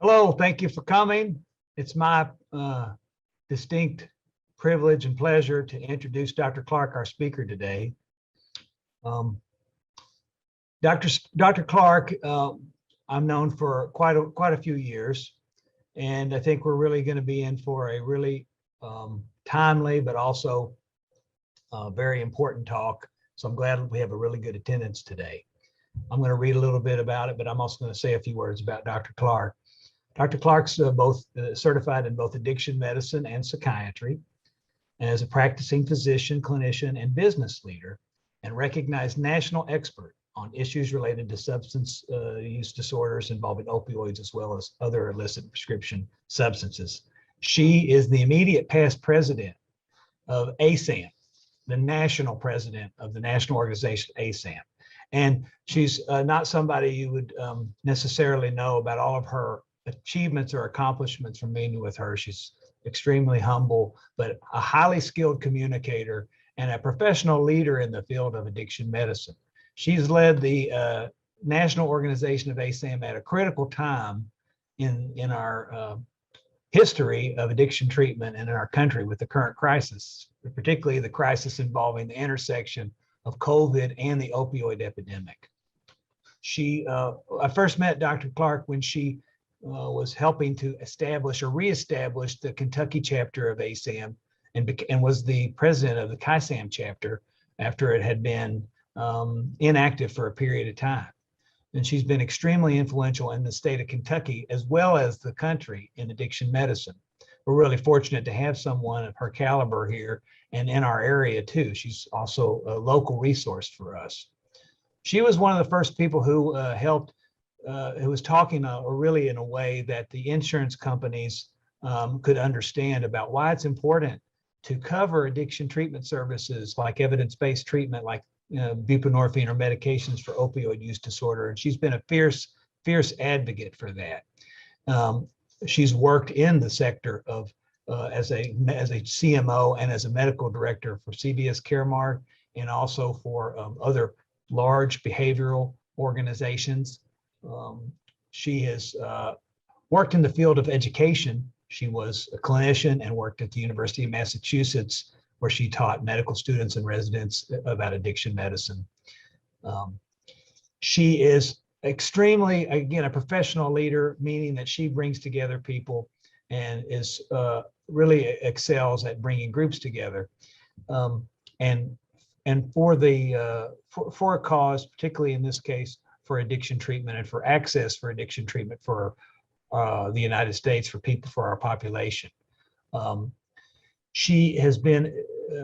Hello, thank you for coming. It's my distinct privilege and pleasure to introduce Dr. Clark, our speaker today. Um, Dr. Clark, I'm known for quite a few years, and I think we're really going to be in for a really timely but also very important talk. So I'm glad we have a really good attendance today. I'm going to read a little bit about it, but I'm also going to say a few words about Dr. Clark. Dr. Clark's both certified in both addiction medicine and psychiatry, and as a practicing physician, clinician, and business leader, and recognized national expert on issues related to substance use disorders involving opioids as well as other illicit prescription substances. She is the immediate past president of ASAM, the national president of the national organization ASAM. And she's not somebody you would necessarily know about all of her achievements or accomplishments from meeting with her. She's extremely humble, but a highly skilled communicator and a professional leader in the field of addiction medicine. She's led the national organization of ASAM at a critical time in our history of addiction treatment and in our country with the current crisis, particularly the crisis involving the intersection of COVID and the opioid epidemic. I first met Dr. Clark when she was helping to establish or reestablish the Kentucky chapter of ASAM and was the president of the KYSAM chapter after it had been inactive for a period of time. And she's been extremely influential in the state of Kentucky as well as the country in addiction medicine. We're really fortunate to have someone of her caliber here and in our area too. She's also a local resource for us. She was one of the first people who who was talking really in a way that the insurance companies could understand about why it's important to cover addiction treatment services like evidence-based treatment, like buprenorphine or medications for opioid use disorder. And she's been a fierce advocate for that. She's worked in the sector of as a CMO and as a medical director for CVS Caremark and also for other large behavioral organizations. She has worked in the field of education. She was a clinician and worked at the University of Massachusetts, where she taught medical students and residents about addiction medicine. She is extremely, again, a professional leader, meaning that she brings together people and is really excels at bringing groups together. And for a cause, particularly in this case, for addiction treatment and for access for addiction treatment for the United States, for our population. She has been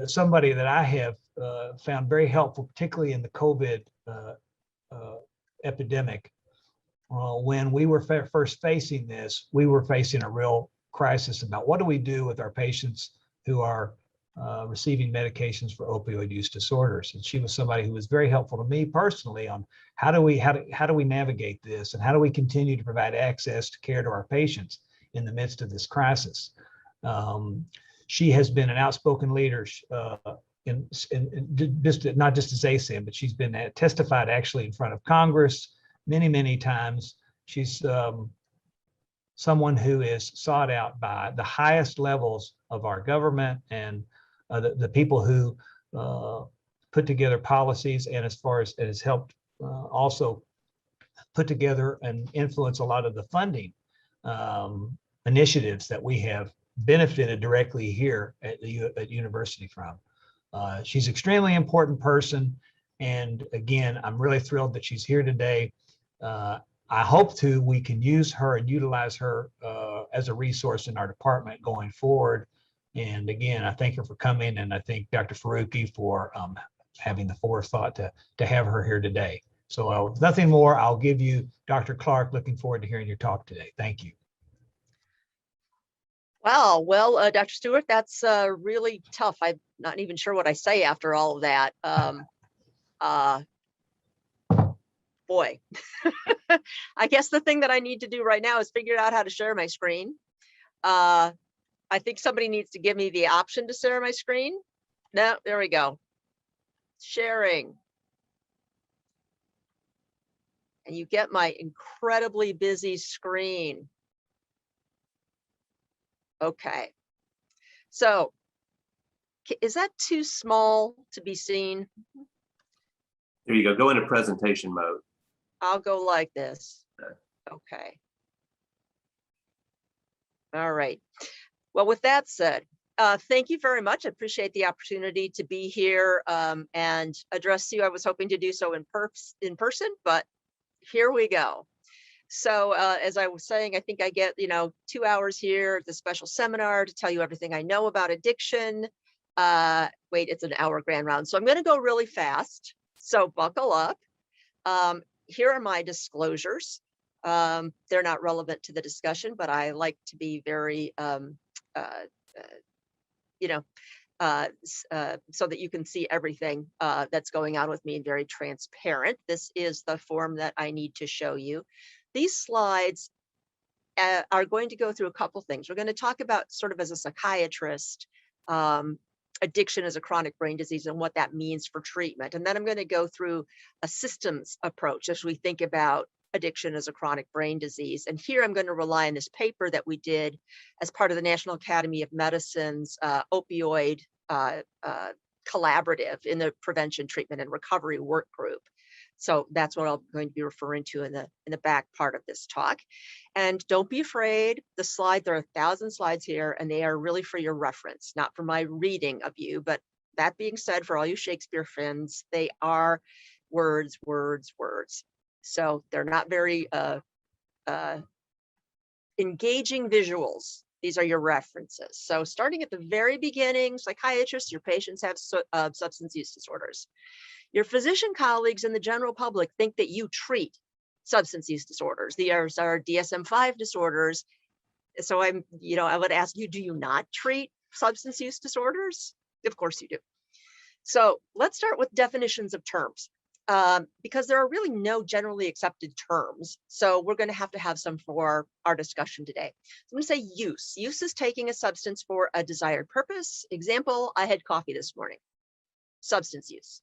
somebody that I have found very helpful, particularly in the COVID epidemic. When we were first facing this, we were facing a real crisis about what do we do with our patients who are receiving medications for opioid use disorders. And she was somebody who was very helpful to me personally on how do we navigate this and how do we continue to provide access to care to our patients in the midst of this crisis. She has been an outspoken leader in not just as ASAM, but she's been testified actually in front of Congress many times. She's someone who is sought out by the highest levels of our government and the people who put together policies, and as far as it has helped also put together and influence a lot of the funding initiatives that we have benefited directly here at the university from. She's an extremely important person. And again, I'm really thrilled that she's here today. I hope we can use her and utilize her as a resource in our department going forward. And again, I thank her for coming, and I thank Dr. Faruqi for having the forethought to have her here today. So nothing more, I'll give you Dr. Clark. Looking forward to hearing your talk today. Thank you. Wow. Well, Dr. Stewart, that's really tough. I'm not even sure what I say after all of that. Boy, I guess the thing that I need to do right now is figure out how to share my screen. I think somebody needs to give me the option to share my screen. No, there we go. Sharing. And you get my incredibly busy screen. Okay. So is that too small to be seen? There you go. Go into presentation mode. I'll go like this. Okay. All right. Well, with that said, thank you very much. I appreciate the opportunity to be here and address you. I was hoping to do so in person, but here we go. So as I was saying, I think I get, 2 hours here at the special seminar to tell you everything I know about addiction. Wait, it's an hour grand round. So I'm going to go really fast. So buckle up. Here are my disclosures. They're not relevant to the discussion, but I like to be very, so that you can see everything that's going on with me and very transparent. This is the form that I need to show you. These slides are going to go through a couple things. We're going to talk about, sort of as a psychiatrist, addiction as a chronic brain disease and what that means for treatment. And then I'm going to go through a systems approach as we think about addiction as a chronic brain disease. And here I'm going to rely on this paper that we did as part of the National Academy of Medicine's opioid collaborative in the prevention, treatment, and recovery work group. So that's what I'm going to be referring to in the back part of this talk. And don't be afraid. The slides, there are 1,000 slides here, and they are really for your reference, not for my reading of you. But that being said, for all you Shakespeare fans, they are words, words, words. So they're not very engaging visuals. These are your references. So starting at the very beginning, psychiatrists, your patients have substance use disorders. Your physician colleagues and the general public think that you treat substance use disorders. These are DSM-5 disorders. So I would ask you, do you not treat substance use disorders? Of course you do. So let's start with definitions of terms. Because there are really no generally accepted terms. So we're going to have some for our discussion today. So I'm going to say use. Use is taking a substance for a desired purpose. Example, I had coffee this morning. Substance use.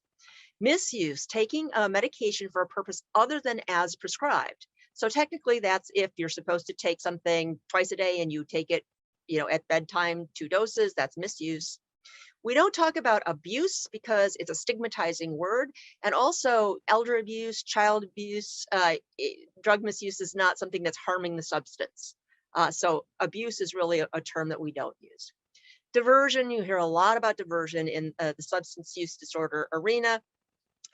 Misuse, taking a medication for a purpose other than as prescribed. So technically that's if you're supposed to take something twice a day and you take it, at bedtime, 2 doses, that's misuse. We don't talk about abuse because it's a stigmatizing word. And also elder abuse, child abuse, drug misuse is not something that's harming the substance. So abuse is really a term that we don't use. Diversion, you hear a lot about diversion in the substance use disorder arena.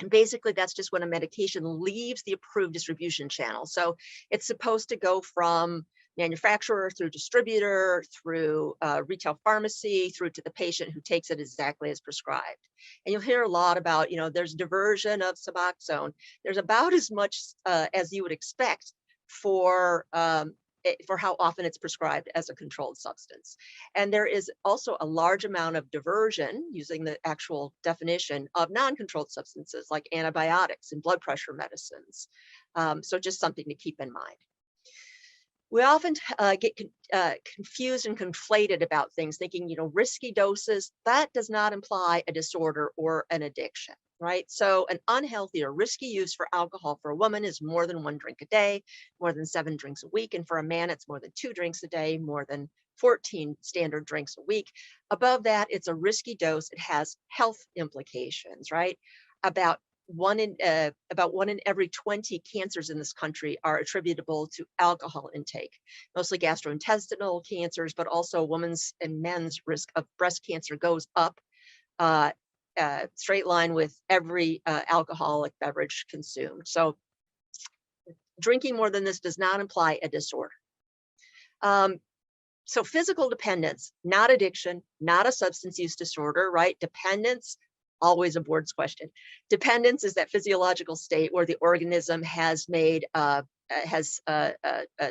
And basically that's just when a medication leaves the approved distribution channel. So it's supposed to go from manufacturer through distributor, through retail pharmacy, through to the patient who takes it exactly as prescribed. And you'll hear a lot about, there's diversion of Suboxone. There's about as much as you would expect for how often it's prescribed as a controlled substance. And there is also a large amount of diversion, using the actual definition, of non-controlled substances like antibiotics and blood pressure medicines. So just something to keep in mind. We often get confused and conflated about things, thinking, risky doses, that does not imply a disorder or an addiction, right? So an unhealthy or risky use for alcohol for a woman is more than 1 drink a day, more than 7 drinks a week. And for a man, it's more than 2 drinks a day, more than 14 standard drinks a week. Above that, it's a risky dose. It has health implications, right? About one in every 20 cancers in this country are attributable to alcohol intake, mostly gastrointestinal cancers, but also women's and men's risk of breast cancer goes up straight line with every alcoholic beverage consumed. So drinking more than this does not imply a disorder. So physical dependence, not addiction, not a substance use disorder, right? Dependence, always a board's question. Dependence is that physiological state where the organism has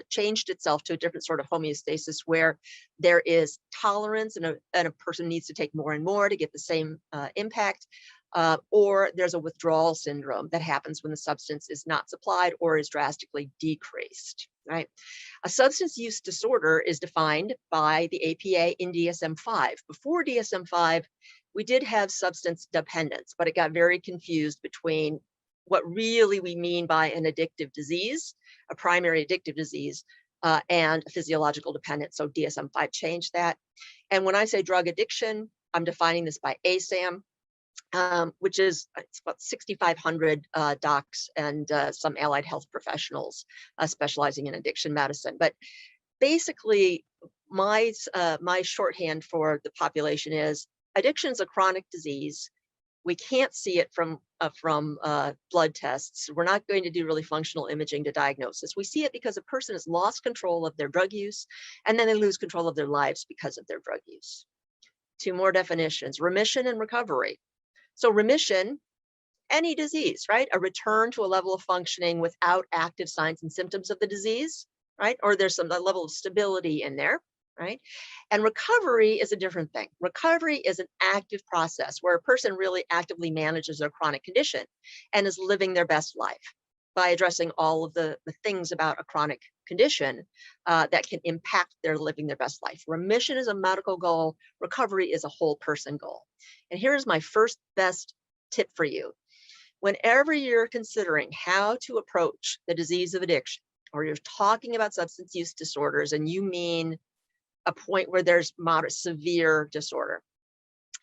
changed itself to a different sort of homeostasis, where there is tolerance and a person needs to take more and more to get the same impact, or there's a withdrawal syndrome that happens when the substance is not supplied or is drastically decreased, right? A substance use disorder is defined by the APA in DSM-5. Before DSM-5, we did have substance dependence, but it got very confused between what really we mean by an addictive disease, a primary addictive disease, and physiological dependence. So DSM-5 changed that. And when I say drug addiction, I'm defining this by ASAM, which is it's about 6,500 docs and some allied health professionals specializing in addiction medicine. But basically, my shorthand for the population is addiction is a chronic disease. We can't see it from blood tests. We're not going to do really functional imaging to diagnosis. We see it because a person has lost control of their drug use, and then they lose control of their lives because of their drug use. Two more definitions: remission and recovery. So remission, any disease, right? A return to a level of functioning without active signs and symptoms of the disease, right? Or there's some level of stability in there, right? And recovery is a different thing. Recovery is an active process where a person really actively manages their chronic condition and is living their best life by addressing all of the things about a chronic condition that can impact their living their best life. Remission is a medical goal. Recovery is a whole person goal. And here's my first best tip for you. Whenever you're considering how to approach the disease of addiction, or you're talking about substance use disorders, and you mean a point where there's moderate severe disorder,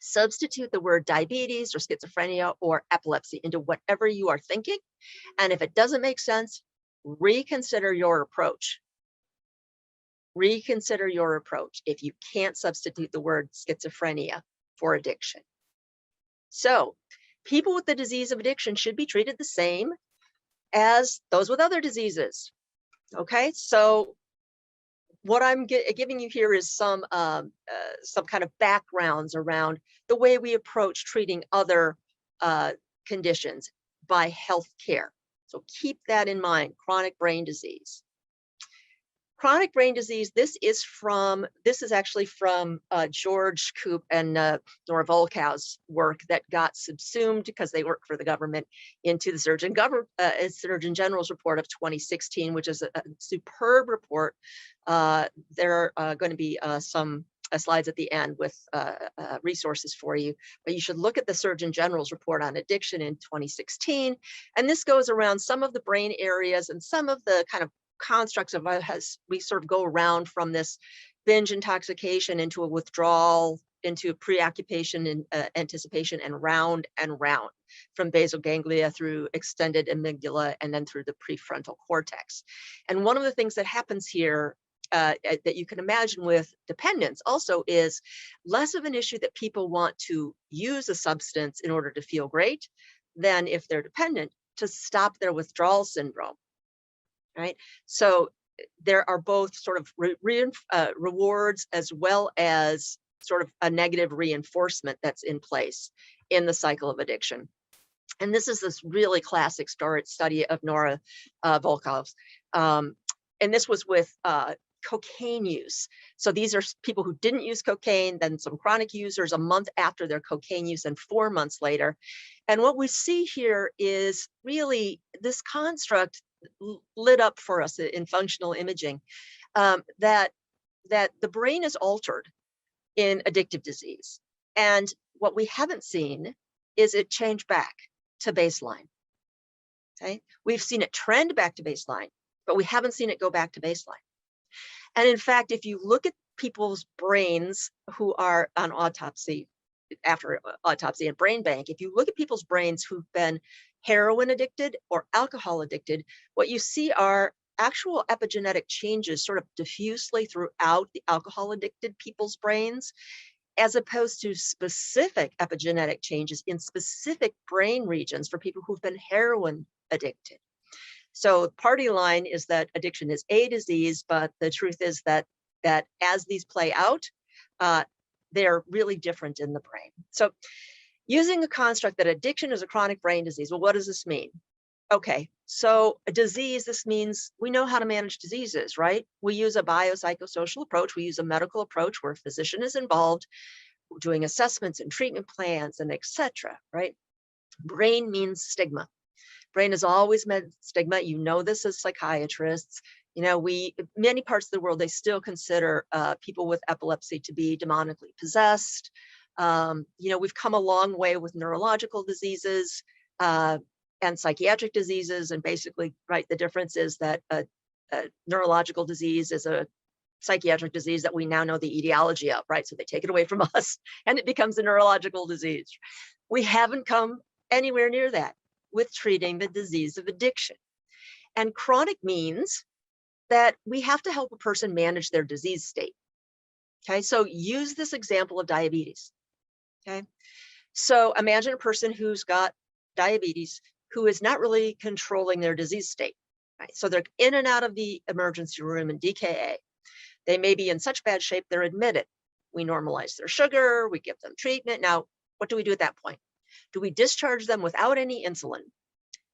substitute the word diabetes or schizophrenia or epilepsy into whatever you are thinking. And if it doesn't make sense, reconsider your approach. Reconsider your approach if you can't substitute the word schizophrenia for addiction. So people with the disease of addiction should be treated the same as those with other diseases. Okay, so what I'm giving you here is some kind of backgrounds around the way we approach treating other conditions by healthcare. So keep that in mind. Chronic brain disease. Chronic brain disease. This is actually from George Koop and Nora Volkow's work that got subsumed because they work for the government into the Surgeon General's report of 2016, which is a superb report. There are going to be some slides at the end with resources for you, but you should look at the Surgeon General's report on addiction in 2016. And this goes around some of the brain areas and some of the kind of constructs of we sort of go around from this binge intoxication into a withdrawal, into preoccupation and anticipation, and round from basal ganglia through extended amygdala and then through the prefrontal cortex. And one of the things that happens here that you can imagine with dependence also is less of an issue that people want to use a substance in order to feel great than, if they're dependent, to stop their withdrawal syndrome, right? So there are both sort of rewards as well as sort of a negative reinforcement that's in place in the cycle of addiction. And this is this really classic study of Nora Volkow's. And this was with cocaine use. So these are people who didn't use cocaine, then some chronic users a month after their cocaine use and 4 months later. And what we see here is really this construct lit up for us in functional imaging, that the brain is altered in addictive disease. And what we haven't seen is it change back to baseline. Okay, we've seen it trend back to baseline, but we haven't seen it go back to baseline. And in fact, if you look at people's brains who are on autopsy, after autopsy and brain bank, if you look at people's brains who've been heroin addicted or alcohol addicted, what you see are actual epigenetic changes sort of diffusely throughout the alcohol addicted people's brains, as opposed to specific epigenetic changes in specific brain regions for people who've been heroin addicted. So the party line is that addiction is a disease, but the truth is that as these play out, they're really different in the brain. So using a construct that addiction is a chronic brain disease, well, what does this mean? Okay, so a disease, this means we know how to manage diseases, right? We use a biopsychosocial approach. We use a medical approach where a physician is involved, doing assessments and treatment plans and et cetera, right? Brain means stigma. Brain has always meant stigma. You know this as psychiatrists. You know, many parts of the world, they still consider people with epilepsy to be demonically possessed. You know, we've come a long way with neurological diseases and psychiatric diseases. And basically, right, the difference is that neurological disease is a psychiatric disease that we now know the etiology of, right? So they take it away from us and it becomes a neurological disease. We haven't come anywhere near that with treating the disease of addiction. And chronic means that we have to help a person manage their disease state. Okay, so use this example of diabetes. Okay, so imagine a person who's got diabetes who is not really controlling their disease state. Right? So they're in and out of the emergency room in DKA. They may be in such bad shape, they're admitted. We normalize their sugar, we give them treatment. Now, what do we do at that point? Do we discharge them without any insulin,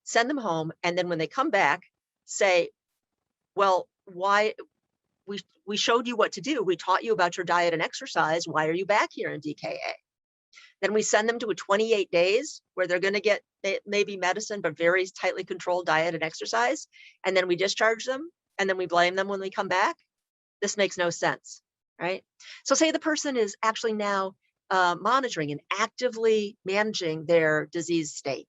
send them home, and then when they come back, say, well, why? We showed you what to do. We taught you about your diet and exercise. Why are you back here in DKA? Then we send them to a 28 days where they're going to get maybe medicine, but very tightly controlled diet and exercise. And then we discharge them and then we blame them when we come back. This makes no sense, right? So say the person is actually now monitoring and actively managing their disease state.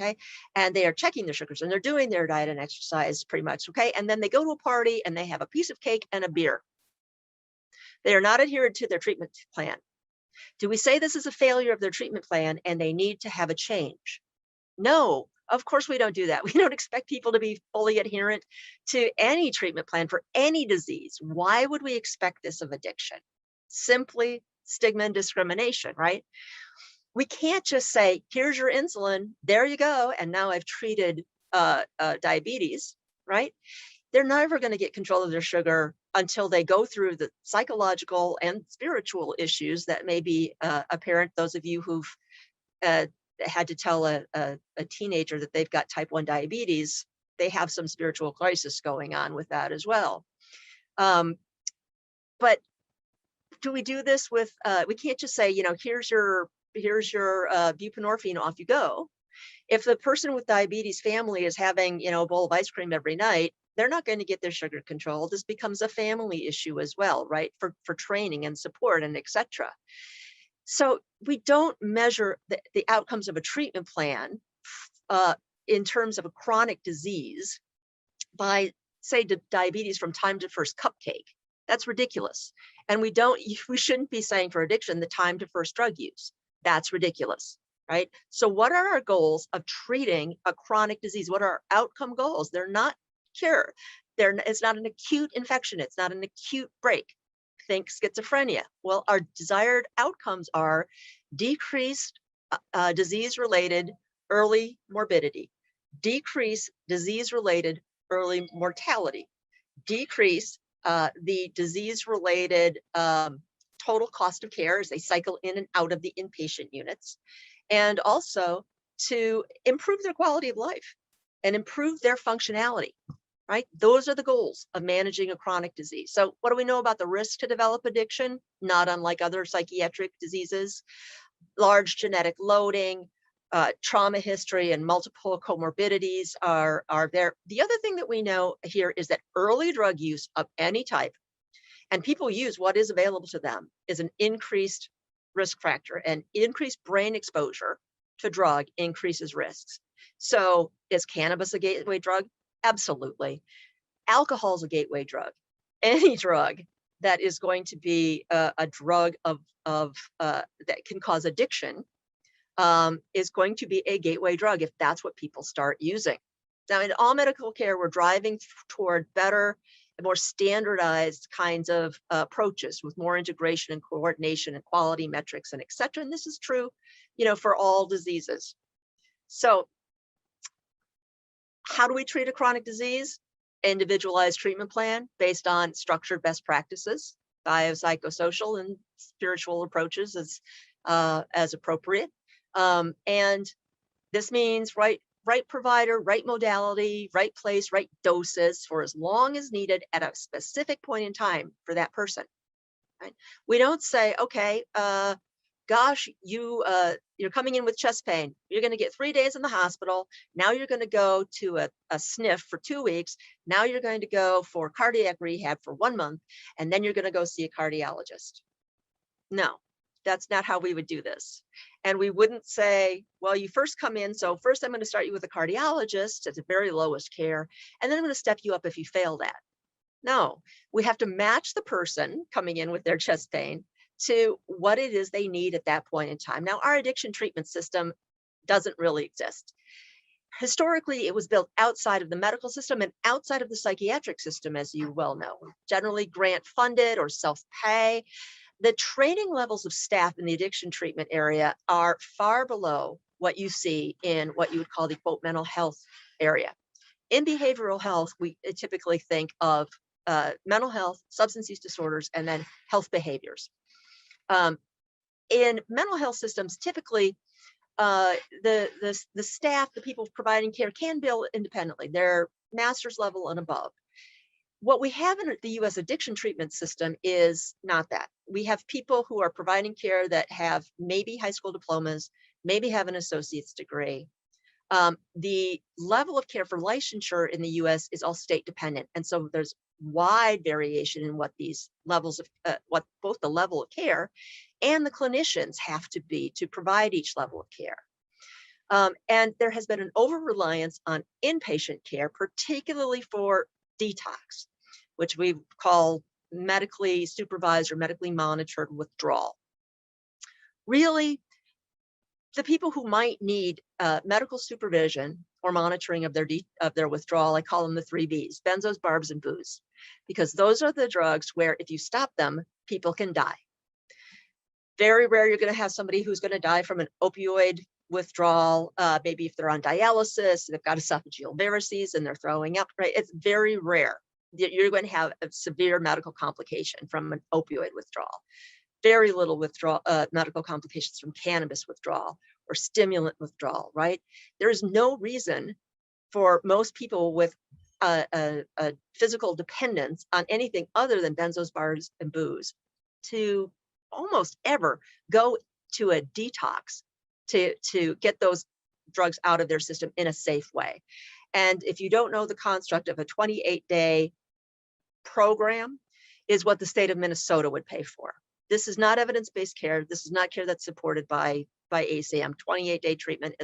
Okay, and they are checking their sugars and they're doing their diet and exercise pretty much. Okay, and then they go to a party and they have a piece of cake and a beer. They are not adhered to their treatment plan. Do we say this is a failure of their treatment plan and they need to have a change? No, of course we don't do that. We don't expect people to be fully adherent to any treatment plan for any disease. Why would we expect this of addiction? Simply stigma and discrimination, right? We can't just say, here's your insulin, there you go, and now I've treated diabetes, right? They're never going to get control of their sugar until they go through the psychological and spiritual issues that may be apparent. Those of you who've had to tell a teenager that they've got type 1 diabetes, they have some spiritual crisis going on with that as well. But do we do this with, we can't just say, here's your buprenorphine, off you go. If the person with diabetes family is having, a bowl of ice cream every night, they're not going to get their sugar controlled. This becomes a family issue as well, right? For training and support and et cetera. So we don't measure the outcomes of a treatment plan in terms of a chronic disease by, say, diabetes from time to first cupcake. That's ridiculous. And we shouldn't be saying for addiction, the time to first drug use. That's ridiculous, right? So what are our goals of treating a chronic disease? What are our outcome goals? They're not cure. It's not an acute infection. It's not an acute break. Think schizophrenia. Well, our desired outcomes are decreased disease-related early morbidity, decrease disease-related early mortality, decrease the disease-related total cost of care as they cycle in and out of the inpatient units, and also to improve their quality of life and improve their functionality, right? Those are the goals of managing a chronic disease. So what do we know about the risk to develop addiction? Not unlike other psychiatric diseases, large genetic loading, trauma history, and multiple comorbidities are there. The other thing that we know here is that early drug use of any type, and people use what is available to them, is an increased risk factor, and increased brain exposure to drug increases risks. So is cannabis a gateway drug? Absolutely. Alcohol is a gateway drug. Any drug that is going to be a drug that can cause addiction is going to be a gateway drug if that's what people start using. Now, in all medical care, we're driving toward better and more standardized kinds of approaches with more integration and coordination and quality metrics and et cetera. And this is true, for all diseases. So how do we treat a chronic disease? Individualized treatment plan based on structured best practices, biopsychosocial and spiritual approaches as appropriate. And this means right provider, right modality, right place, right doses for as long as needed at a specific point in time for that person. Right? We don't say, okay, gosh, you're coming in with chest pain. You're going to get 3 days in the hospital. Now you're going to go to a sniff for 2 weeks. Now you're going to go for cardiac rehab for 1 month, and then you're going to go see a cardiologist. No, that's not how we would do this. And we wouldn't say, well, you first come in. So first I'm going to start you with a cardiologist at the very lowest care, and then I'm going to step you up if you fail that. No, we have to match the person coming in with their chest pain to what it is they need at that point in time. Now, our addiction treatment system doesn't really exist. Historically, it was built outside of the medical system and outside of the psychiatric system, as you well know, generally grant funded or self-pay. The training levels of staff in the addiction treatment area are far below what you see in what you would call the quote mental health area. In behavioral health, we typically think of mental health, substance use disorders, and then health behaviors. In mental health systems, typically the staff, the people providing care, can bill independently. They're master's level and above. What we have in the U.S. addiction treatment system is not that. We have people who are providing care that have maybe high school diplomas, maybe have an associate's degree. The level of care for licensure in the U.S. is all state dependent, and so there's wide variation in what these levels of what both the level of care and the clinicians have to be to provide each level of care. And there has been an over-reliance on inpatient care, particularly for detox, which we call medically supervised or medically monitored withdrawal. Really, the people who might need medical supervision or monitoring of their withdrawal, I call them the 3 Bs: benzos, barbs, and booze, because those are the drugs where if you stop them, people can die. Very rare you're going to have somebody who's going to die from an opioid withdrawal, maybe if they're on dialysis, they've got esophageal varices and they're throwing up, right? It's very rare that you're going to have a severe medical complication from an opioid withdrawal. Very little medical complications from cannabis withdrawal or stimulant withdrawal, right? There is no reason for most people with a physical dependence on anything other than benzos, bars, and booze to almost ever go to a detox to get those drugs out of their system in a safe way. And if you don't know, the construct of a 28-day program is what the state of Minnesota would pay for. This is not evidence-based care. This is not care that's supported by ASAM. 28-day treatment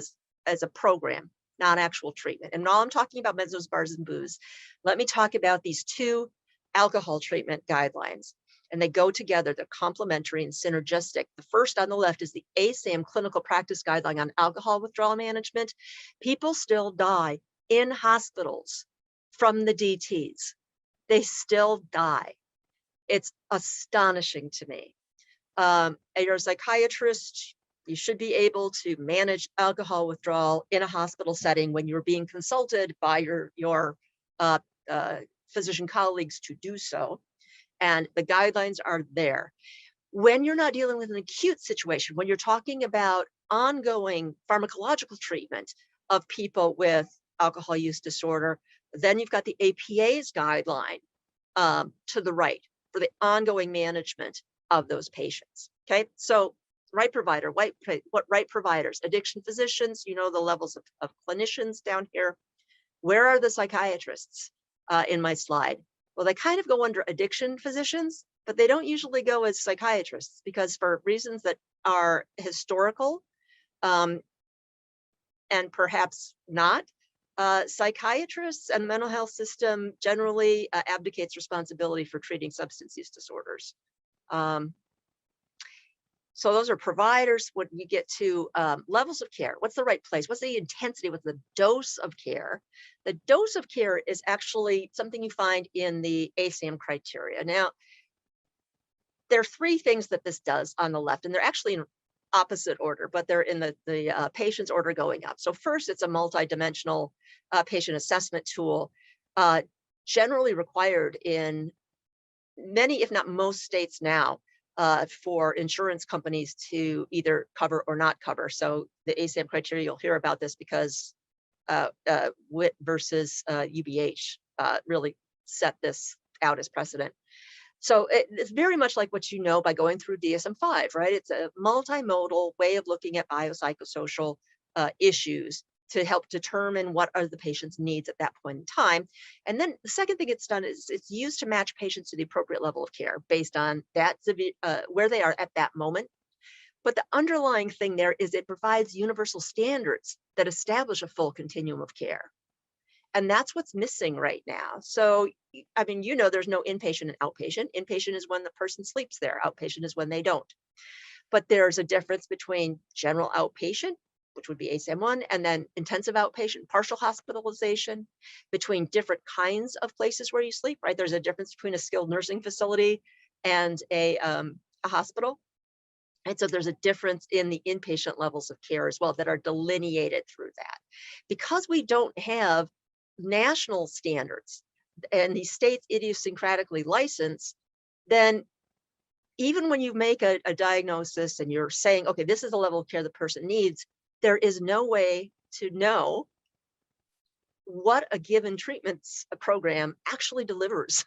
as a program, not actual treatment. And while I'm talking about benzos, bars, and booze, let me talk about these 2 alcohol treatment guidelines. And they go together, they're complementary and synergistic. The first on the left is the ASAM clinical practice guideline on alcohol withdrawal management. People still die in hospitals from the DTs. They still die. It's astonishing to me. You're a psychiatrist, you should be able to manage alcohol withdrawal in a hospital setting when you're being consulted by your physician colleagues to do so. And the guidelines are there. When you're not dealing with an acute situation, when you're talking about ongoing pharmacological treatment of people with alcohol use disorder, then you've got the APA's guideline to the right for the ongoing management of those patients. Okay, so right provider, what right providers, addiction physicians, you know the levels of clinicians down here. Where are the psychiatrists in my slide? Well, they kind of go under addiction physicians, but they don't usually go as psychiatrists because for reasons that are historical and perhaps not, psychiatrists and the mental health system generally abdicates responsibility for treating substance use disorders. So those are providers. When you get to levels of care, what's the right place? What's the intensity? What's the dose of care? The dose of care is actually something you find in the ASAM criteria. Now, there are 3 things that this does on the left, and they're actually in opposite order, but they're in the patient's order going up. So first, it's a multidimensional patient assessment tool, generally required in many, if not most states now, for insurance companies to either cover or not cover. So the ASAM criteria, you'll hear about this because WIT versus UBH really set this out as precedent. So it's very much like what you know by going through DSM-5, right? It's a multimodal way of looking at biopsychosocial issues to help determine what are the patient's needs at that point in time. And then the second thing it's done is it's used to match patients to the appropriate level of care based on that where they are at that moment. But the underlying thing there is it provides universal standards that establish a full continuum of care. And that's what's missing right now. So, I mean, you know, there's no inpatient and outpatient. Inpatient is when the person sleeps there. Outpatient is when they don't. But there's a difference between general outpatient, which would be ASAM 1, and then intensive outpatient, partial hospitalization, between different kinds of places where you sleep, right? There's a difference between a skilled nursing facility and a hospital. And so there's a difference in the inpatient levels of care as well that are delineated through that. Because we don't have national standards and these states idiosyncratically license, then even when you make a diagnosis and you're saying, okay, this is the level of care the person needs, there is no way to know what a given treatment program actually delivers.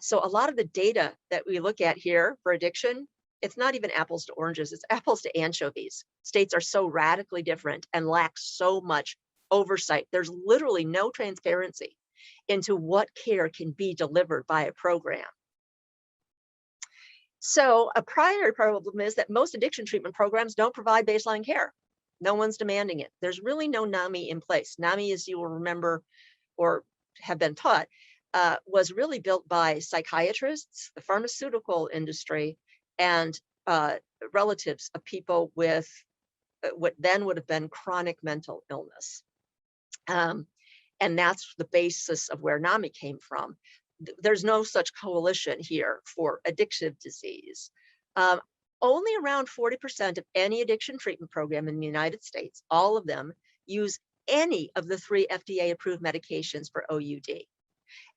So a lot of the data that we look at here for addiction, it's not even apples to oranges, it's apples to anchovies. States are so radically different and lack so much oversight. There's literally no transparency into what care can be delivered by a program. So a primary problem is that most addiction treatment programs don't provide baseline care. No one's demanding it. There's really no NAMI in place. NAMI, as you will remember or have been taught, was really built by psychiatrists, the pharmaceutical industry, and relatives of people with what then would have been chronic mental illness. And that's the basis of where NAMI came from. There's no such coalition here for addictive disease. Only around 40% of any addiction treatment program in the United States, all of them, use any of the 3 FDA-approved medications for OUD.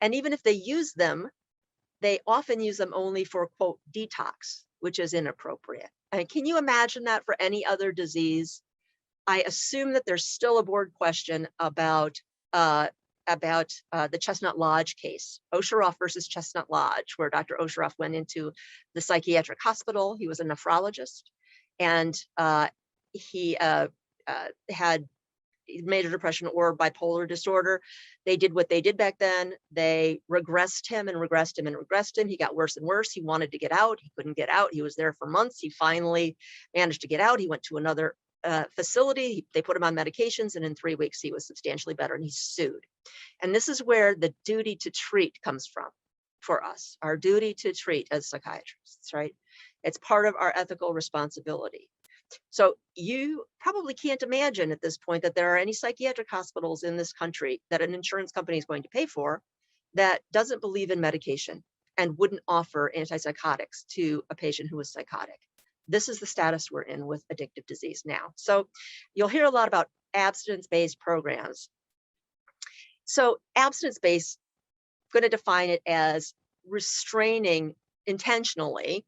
And even if they use them, they often use them only for, quote, detox, which is inappropriate. And can you imagine that for any other disease? I assume that there's still a board question about the Chestnut Lodge case, Osheroff versus Chestnut Lodge, where Dr. Osheroff went into the psychiatric hospital. He was a nephrologist, and he had major depression or bipolar disorder. They did what they did back then. They regressed him and regressed him and regressed him. He got worse and worse. He wanted to get out. He couldn't get out. He was there for months. He finally managed to get out. He went to another facility. They put him on medications, and in 3 weeks, he was substantially better, and he sued. And this is where the duty to treat comes from for us, our duty to treat as psychiatrists, right? It's part of our ethical responsibility. So you probably can't imagine at this point that there are any psychiatric hospitals in this country that an insurance company is going to pay for that doesn't believe in medication and wouldn't offer antipsychotics to a patient who is psychotic. This is the status we're in with addictive disease now. So you'll hear a lot about abstinence-based programs. So abstinence-based, I'm going to define it as restraining intentionally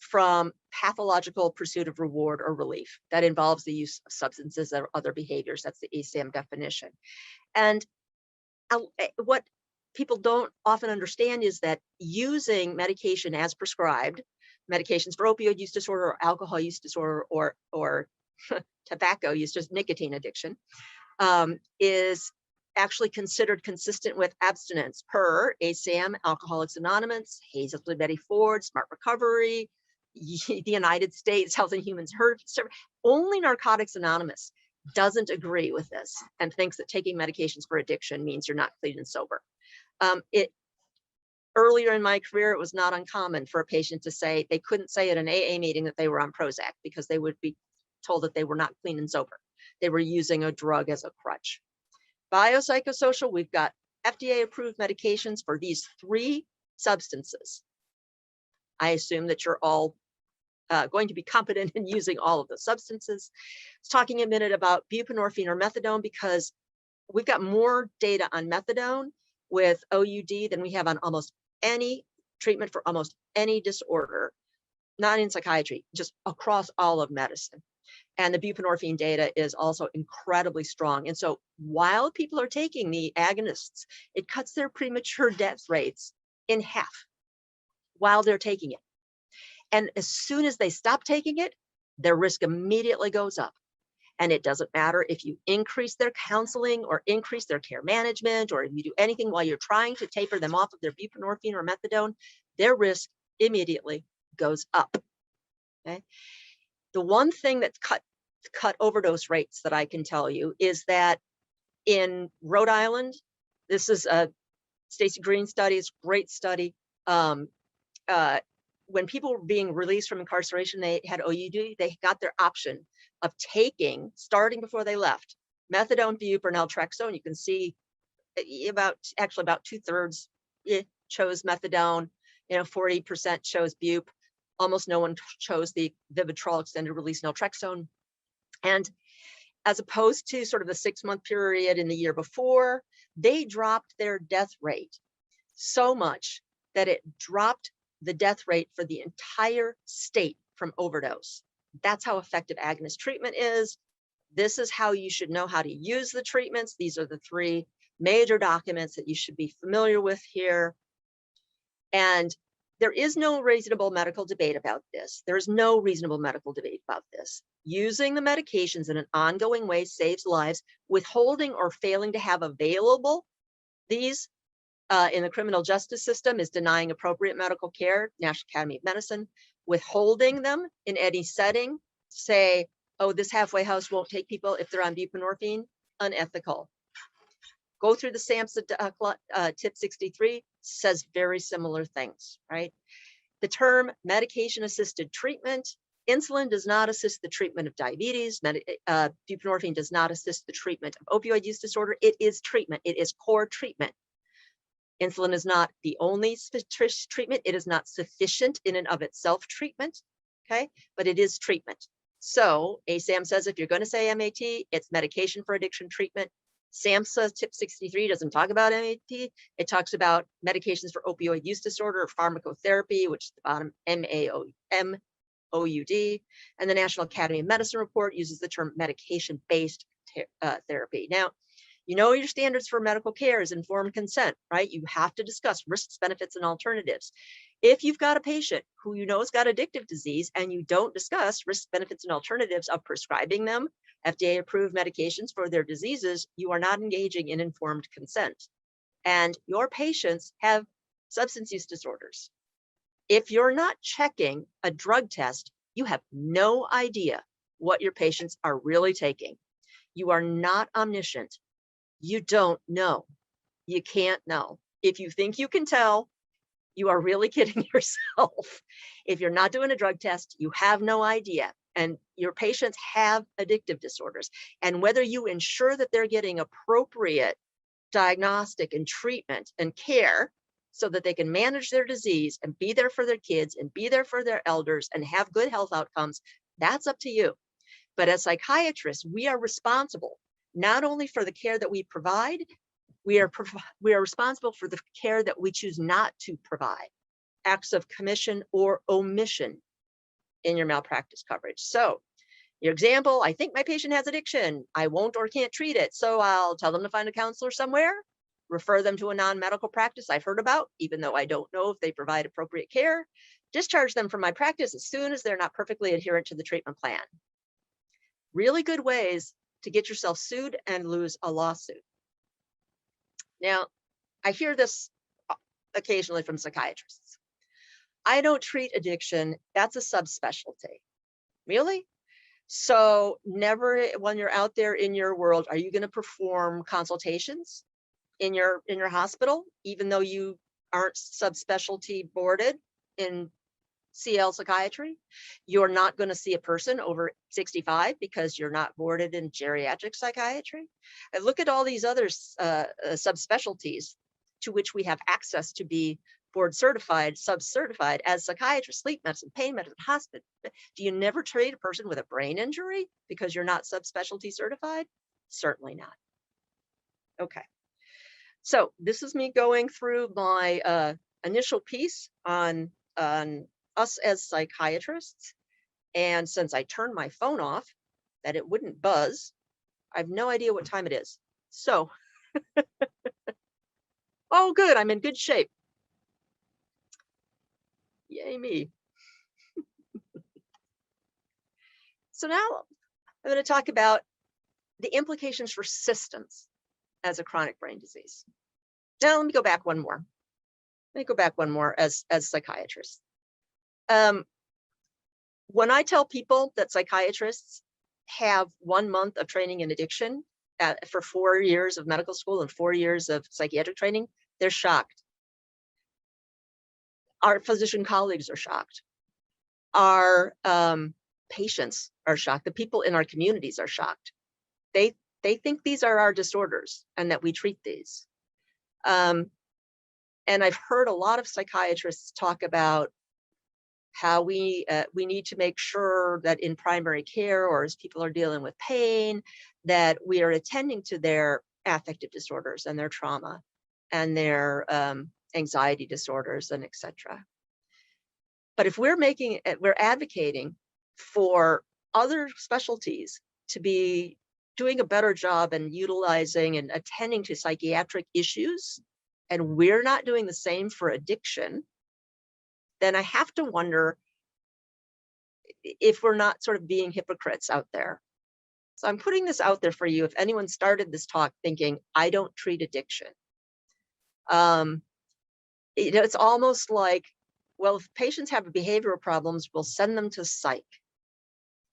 from pathological pursuit of reward or relief that involves the use of substances or other behaviors. That's the ASAM definition. And what people don't often understand is that using medication as prescribed, medications for opioid use disorder or alcohol use disorder or tobacco use, just nicotine addiction, is actually considered consistent with abstinence per ASAM, Alcoholics Anonymous, Hazlett Betty Ford, Smart Recovery, the United States Health and Human Services. Only Narcotics Anonymous doesn't agree with this and thinks that taking medications for addiction means you're not clean and sober. Earlier in my career, it was not uncommon for a patient to say they couldn't say at an AA meeting that they were on Prozac because they would be told that they were not clean and sober. They were using a drug as a crutch. Biopsychosocial, we've got FDA-approved medications for these 3 substances. I assume that you're all going to be competent in using all of the substances. I was talking a minute about buprenorphine or methadone because we've got more data on methadone with OUD than we have on almost any treatment for almost any disorder, not in psychiatry, just across all of medicine. And the buprenorphine data is also incredibly strong. And so while people are taking the agonists, it cuts their premature death rates in half while they're taking it. And as soon as they stop taking it, their risk immediately goes up. And it doesn't matter if you increase their counseling or increase their care management, or if you do anything while you're trying to taper them off of their buprenorphine or methadone, their risk immediately goes up. Okay. The one thing that's cut overdose rates that I can tell you is that In Rhode Island, this is a Stacy Green study, it's a great study. When people were being released from incarceration, they had OUD, they got their option of taking, starting before they left, methadone, bupe, or naltrexone. You can see about 2/3 chose methadone, 40% chose bupe. Almost no one chose the Vivitrol extended release naltrexone. And as opposed to sort of the 6-month period in the year before, they dropped their death rate so much that it dropped the death rate for the entire state from overdose. That's how effective agonist treatment is. This is how you should know how to use the treatments. These are the 3 major documents that you should be familiar with here. And there is no reasonable medical debate about this. There is no reasonable medical debate about this. Using the medications in an ongoing way saves lives. Withholding or failing to have available these in the criminal justice system is denying appropriate medical care, National Academy of Medicine. Withholding them in any setting, say, oh, this halfway house won't take people if they're on buprenorphine, unethical. Go through the SAMHSA tip 63, says very similar things, right? The term medication-assisted treatment, insulin does not assist the treatment of diabetes. Buprenorphine does not assist the treatment of opioid use disorder. It is treatment. It is core treatment. Insulin is not the only treatment. It is not sufficient in and of itself treatment, okay? But it is treatment. So ASAM says if you're going to say MAT, it's medication for addiction treatment. SAMHSA tip 63 doesn't talk about MAT. It talks about medications for opioid use disorder or pharmacotherapy, which is the bottom, MAOUD. And the National Academy of Medicine report uses the term medication-based therapy. Now, you know your standards for medical care is informed consent, right? You have to discuss risks, benefits, and alternatives. If you've got a patient who you know has got addictive disease and you don't discuss risks, benefits, and alternatives of prescribing them FDA-approved medications for their diseases, you are not engaging in informed consent. And your patients have substance use disorders. If you're not checking a drug test, you have no idea what your patients are really taking. You are not omniscient. You don't know. You can't know. If you think you can tell, you are really kidding yourself. If you're not doing a drug test, you have no idea. And your patients have addictive disorders. And whether you ensure that they're getting appropriate diagnostic and treatment and care so that they can manage their disease and be there for their kids and be there for their elders and have good health outcomes, that's up to you. But as psychiatrists, we are responsible not only for the care that we provide, we are responsible for the care that we choose not to provide, acts of commission or omission in your malpractice coverage. So your example, I think my patient has addiction. I won't or can't treat it. So I'll tell them to find a counselor somewhere, refer them to a non-medical practice I've heard about, even though I don't know if they provide appropriate care, discharge them from my practice as soon as they're not perfectly adherent to the treatment plan. Really good ways to get yourself sued and lose a lawsuit. Now, I hear this occasionally from psychiatrists. I don't treat addiction. That's a subspecialty. Really? So never, when you're out there in your world, are you going to perform consultations in your hospital, even though you aren't subspecialty boarded in CL psychiatry? You're not going to see a person over 65 because you're not boarded in geriatric psychiatry. And look at all these other subspecialties to which we have access to be board certified, sub-certified as psychiatrists, sleep medicine, pain medicine, hospital. Do you never treat a person with a brain injury because you're not subspecialty certified? Certainly not. Okay. So this is me going through my initial piece on us as psychiatrists. And since I turned my phone off, that it wouldn't buzz, I have no idea what time it is. So, oh, good, I'm in good shape. Yay me. So now I'm going to talk about the implications for systems as a chronic brain disease. Now let me go back one more. As psychiatrists. When I tell people that psychiatrists have 1 month of training in addiction, for 4 years of medical school and 4 years of psychiatric training, they're shocked. Our physician colleagues are shocked. Our patients are shocked. The people in our communities are shocked. They think these are our disorders and that we treat these. And I've heard a lot of psychiatrists talk about how we need to make sure that in primary care, or as people are dealing with pain, that we are attending to their affective disorders and their trauma and their anxiety disorders and etc. But if we're advocating for other specialties to be doing a better job and utilizing and attending to psychiatric issues, and we're not doing the same for addiction, then I have to wonder if we're not sort of being hypocrites out there. So I'm putting this out there for you. If anyone started this talk thinking, I don't treat addiction, it's almost like, well, if patients have behavioral problems, we'll send them to psych,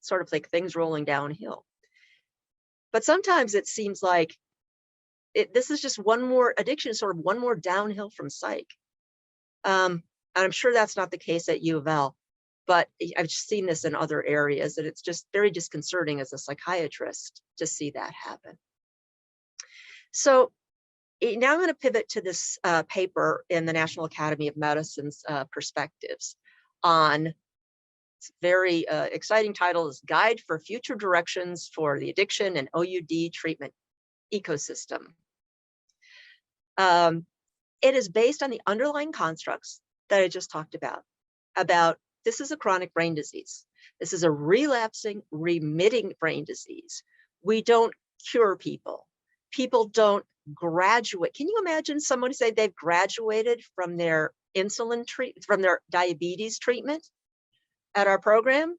sort of like things rolling downhill. But sometimes it seems like this is just one more addiction, sort of one more downhill from psych. And I'm sure that's not the case at U of L, but I've seen this in other areas, and it's just very disconcerting as a psychiatrist to see that happen. So now I'm going to pivot to this paper in the National Academy of Medicine's perspectives on its very exciting title is Guide for Future Directions for the Addiction and OUD Treatment Ecosystem. It is based on the underlying constructs that I just talked about this is a chronic brain disease. This is a relapsing, remitting brain disease. We don't cure people. People don't graduate. Can you imagine somebody say they've graduated from their from their diabetes treatment at our program?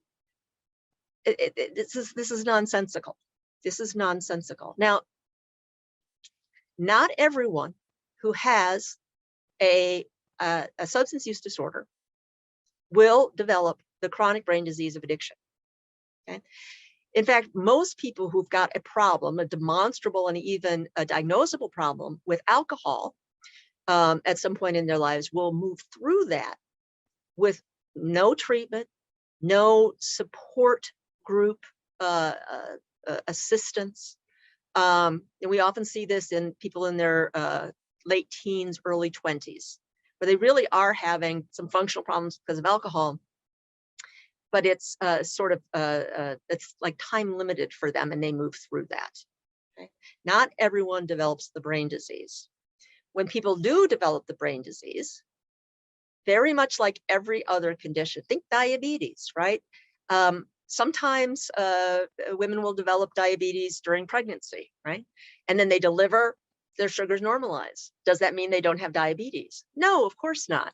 This is nonsensical. This is nonsensical. Now, not everyone who has a substance use disorder will develop the chronic brain disease of addiction. Okay? In fact, most people who've got a problem, a demonstrable and even a diagnosable problem with alcohol at some point in their lives will move through that with no treatment, no support group assistance. And we often see this in people in their late teens, early 20s, where they really are having some functional problems because of alcohol, but it's it's like time limited for them and they move through that. Okay? Not everyone develops the brain disease. When people do develop the brain disease, very much like every other condition, think diabetes, right? Sometimes women will develop diabetes during pregnancy, right? And then they deliver, their sugars normalize. Does that mean they don't have diabetes? No, of course not.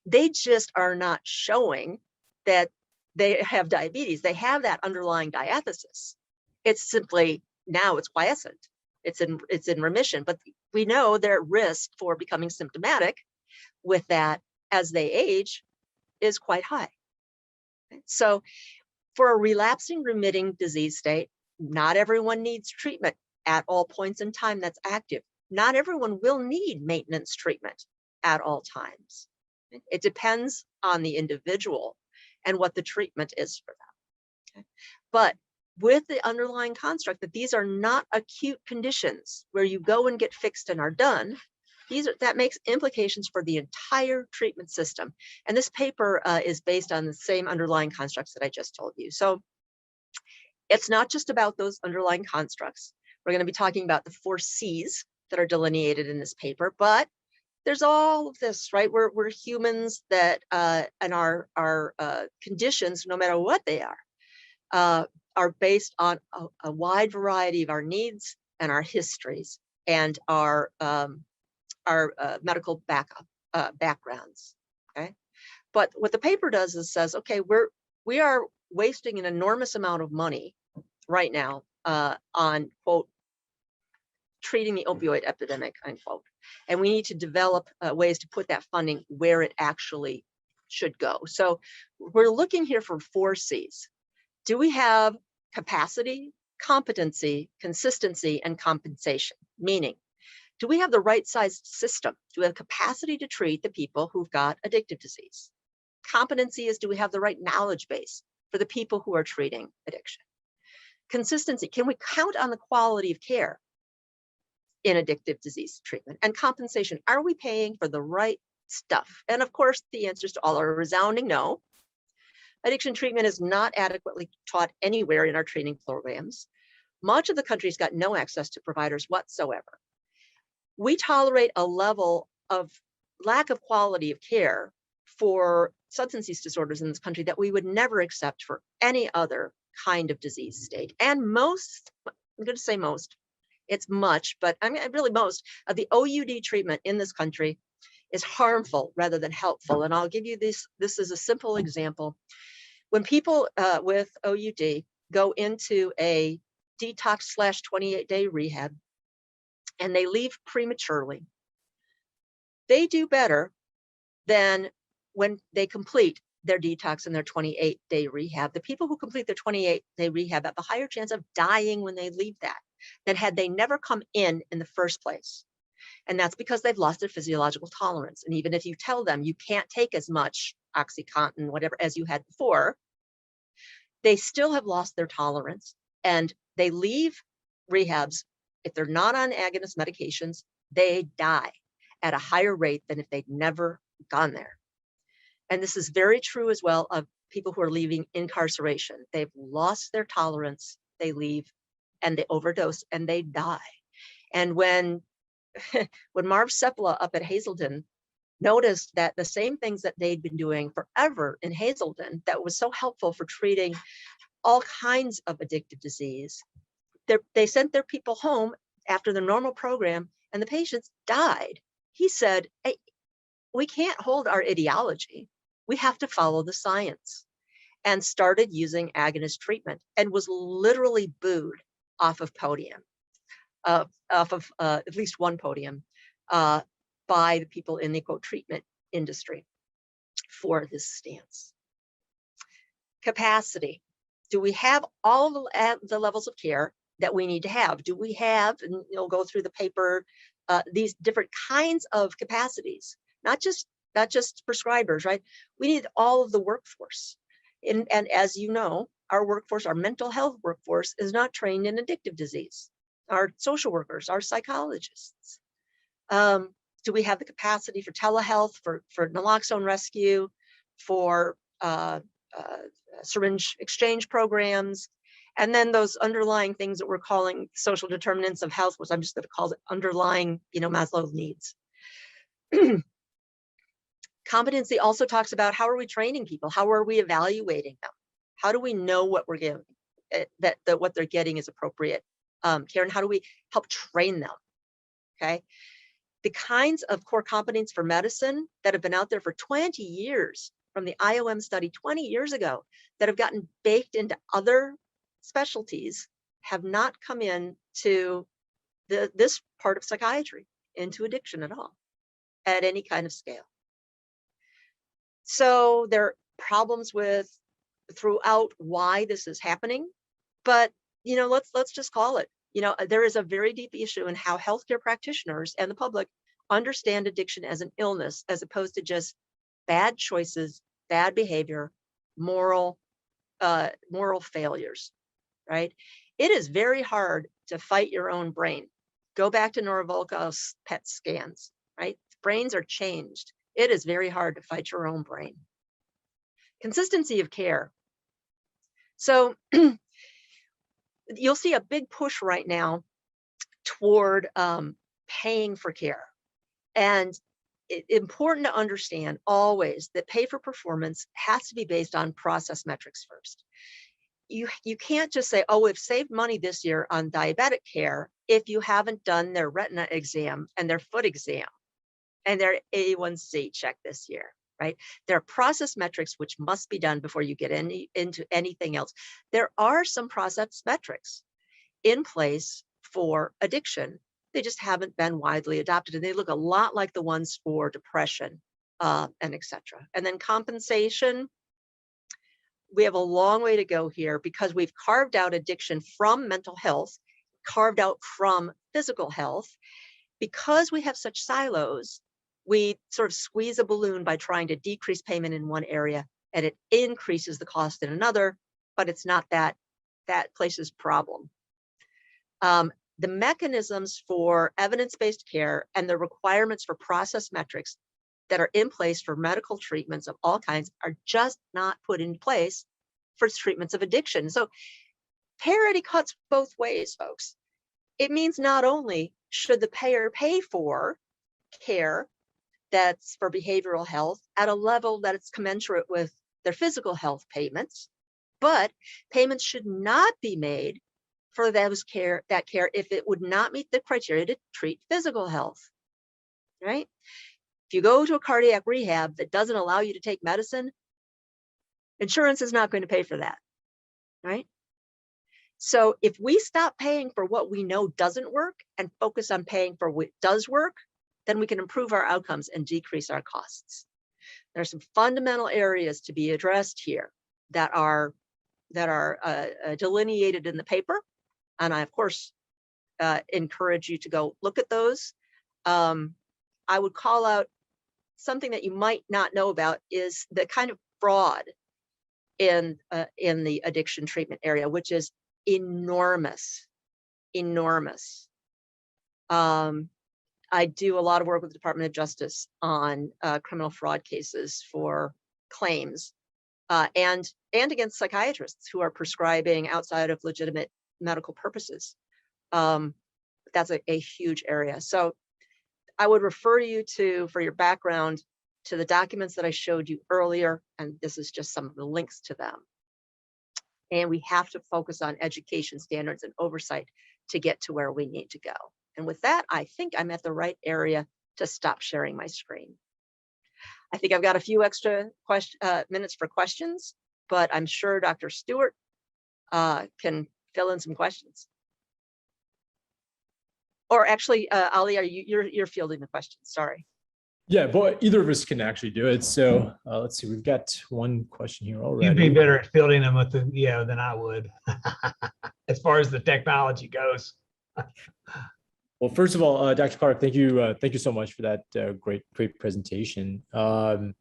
They just are not showing that they have diabetes. They have that underlying diathesis. It's simply, now it's quiescent. It's in remission, but we know they're at risk for becoming symptomatic with that as they age is quite high. So for a relapsing remitting disease state, not everyone needs treatment at all points in time that's active. Not everyone will need maintenance treatment at all times. It depends on the individual and what the treatment is for them. Okay? But with the underlying construct that these are not acute conditions where you go and get fixed and are done, that makes implications for the entire treatment system. And this paper is based on the same underlying constructs that I just told you. So it's not just about those underlying constructs. We're going to be talking about the 4 C's that are delineated in this paper, but there's all of this, right? We're humans that, and our conditions, no matter what they are based on a wide variety of our needs and our histories and our medical backgrounds. Okay, but what the paper does is says, okay, we are wasting an enormous amount of money right now on, quote, treating the opioid epidemic, unquote, and we need to develop ways to put that funding where it actually should go. So we're looking here for 4 C's. Do we have capacity competency, consistency, and compensation. Meaning, do we have the right sized system? Do we have capacity to treat the people who've got addictive disease? Competency is, do we have the right knowledge base for the people who are treating addiction? Consistency, can we count on the quality of care in addictive disease treatment? And compensation, are we paying for the right stuff? And of course, the answers to all are a resounding no. Addiction treatment is not adequately taught anywhere in our training programs. Much of the country's got no access to providers whatsoever. We tolerate a level of lack of quality of care for substance use disorders in this country that we would never accept for any other kind of disease state. And most, I'm going to say most, it's much, but I mean, really most of the OUD treatment in this country is harmful rather than helpful. And I'll give you this is a simple example. When people with OUD go into a detox / 28-day rehab and they leave prematurely, they do better than when they complete their detox and their 28-day rehab. The people who complete their 28-day rehab have a higher chance of dying when they leave that than had they never come in the first place. And that's because they've lost their physiological tolerance. And even if you tell them you can't take as much OxyContin, whatever, as you had before, they still have lost their tolerance, and they leave rehabs. If they're not on agonist medications, they die at a higher rate than if they'd never gone there. And this is very true as well of people who are leaving incarceration. They've lost their tolerance, they leave, and they overdose, and they die. And when Marv Sepala up at Hazelden noticed that the same things that they'd been doing forever in Hazelden that was so helpful for treating all kinds of addictive disease, they sent their people home after the normal program and the patients died. He said, hey, we can't hold our ideology. We have to follow the science, and started using agonist treatment and was literally booed off of podium, at least one podium, by the people in the quote treatment industry for this stance. Capacity. Do we have all the levels of care that we need to have? Do we have, and you'll go through the paper, these different kinds of capacities, not just prescribers, right? We need all of the workforce. And as you know, our workforce, our mental health workforce, is not trained in addictive disease. Our social workers, our psychologists. Do we have the capacity for telehealth, for naloxone rescue, for syringe exchange programs, and then those underlying things that we're calling social determinants of health, which I'm just going to call it underlying, Maslow's needs. Competency also talks about how are we training people? How are we evaluating them? How do we know what we're giving, that what they're getting is appropriate care, and how do we help train them? Okay. The kinds of core competence for medicine that have been out there for 20 years from the IOM study 20 years ago that have gotten baked into other specialties have not come in to this part of psychiatry, into addiction at all, at any kind of scale. So there are problems throughout why this is happening, but let's just call it. There is a very deep issue in how healthcare practitioners and the public understand addiction as an illness, as opposed to just bad choices, bad behavior, moral failures, right? It is very hard to fight your own brain. Go back to Nora Volkov's PET scans, right? Brains are changed. It is very hard to fight your own brain. Consistency of care. So you'll see a big push right now toward paying for care. And it's important to understand always that pay for performance has to be based on process metrics first. You can't just say, oh, we've saved money this year on diabetic care if you haven't done their retina exam and their foot exam and their A1C check this year, right? There are process metrics which must be done before you get into anything else. There are some process metrics in place for addiction. They just haven't been widely adopted, and they look a lot like the ones for depression and et cetera. And then compensation. we have a long way to go here because we've carved out addiction from mental health, carved out from physical health. Because we have such silos, we sort of squeeze a balloon by trying to decrease payment in one area, and it increases the cost in another, but it's not that place's problem. The mechanisms for evidence-based care and the requirements for process metrics that are in place for medical treatments of all kinds are just not put in place for treatments of addiction. So parity cuts both ways, folks. It means not only should the payer pay for care that's for behavioral health at a level that it's commensurate with their physical health payments, but payments should not be made for that care if it would not meet the criteria to treat physical health, right? If you go to a cardiac rehab that doesn't allow you to take medicine, insurance is not going to pay for that, right? So if we stop paying for what we know doesn't work and focus on paying for what does work, then we can improve our outcomes and decrease our costs. There are some fundamental areas to be addressed here that are delineated in the paper. And I, of course, encourage you to go look at those. I would call out something that you might not know about is the kind of fraud in the addiction treatment area, which is enormous. I do a lot of work with the Department of Justice on criminal fraud cases for claims and against psychiatrists who are prescribing outside of legitimate medical purposes. That's a huge area. So I would refer you to, for your background, to the documents that I showed you earlier, and this is just some of the links to them. And we have to focus on education standards and oversight to get to where we need to go. And with that, I think I'm at the right area to stop sharing my screen. I think I've got a few extra minutes for questions, but I'm sure Dr. Stewart can fill in some questions. Or actually, Ali, you're fielding the questions, sorry. Yeah, but either of us can actually do it. So let's see, we've got one question here already. You'd be better at fielding them with than I would, as far as the technology goes. Well, first of all, Dr. Clark, thank you so much for that great presentation. So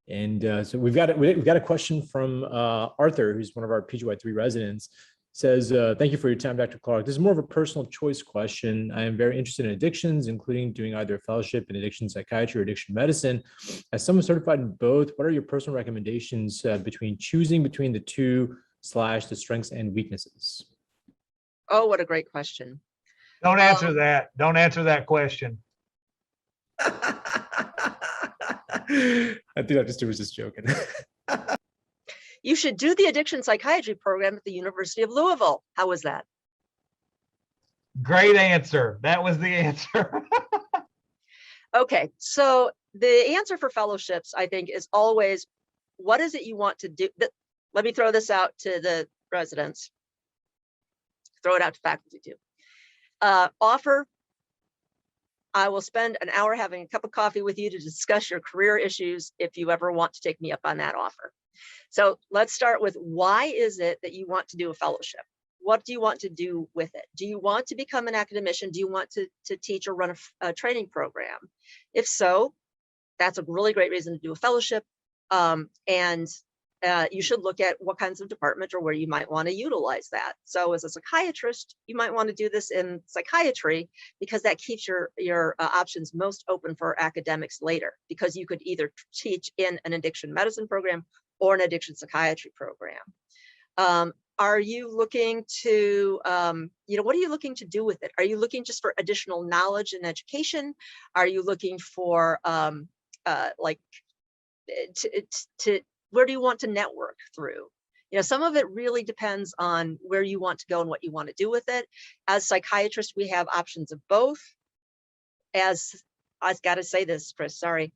we've got a question from Arthur, who's one of our PGY3 residents. Says, thank you for your time, Dr. Clark. This is more of a personal choice question. I am very interested in addictions, including doing either a fellowship in addiction psychiatry or addiction medicine. As someone certified in both, what are your personal recommendations between choosing between the two / the strengths and weaknesses? Oh, what a great question. Don't answer that. Don't answer that question. I think Dr. Stewart was just joking. You should do the addiction psychiatry program at the University of Louisville. How was that? Great answer. That was the answer. Okay, so the answer for fellowships, I think, is always, what is it you want to do? Let me throw this out to the residents. Throw it out to faculty too. Offer, I will spend an hour having a cup of coffee with you to discuss your career issues if you ever want to take me up on that offer. So let's start with, why is it that you want to do a fellowship? What do you want to do with it? Do you want to become an academician? Do you want to teach or run a training program? If so, that's a really great reason to do a fellowship. You should look at what kinds of departments or where you might want to utilize that. So as a psychiatrist, you might want to do this in psychiatry because that keeps your options most open for academics later, because you could either teach in an addiction medicine program or an addiction psychiatry program. Are you looking to, what are you looking to do with it? Are you looking just for additional knowledge and education? Are you looking for where do you want to network through? Some of it really depends on where you want to go and what you want to do with it. As psychiatrists, we have options of both. As I've got to say this, Chris, sorry.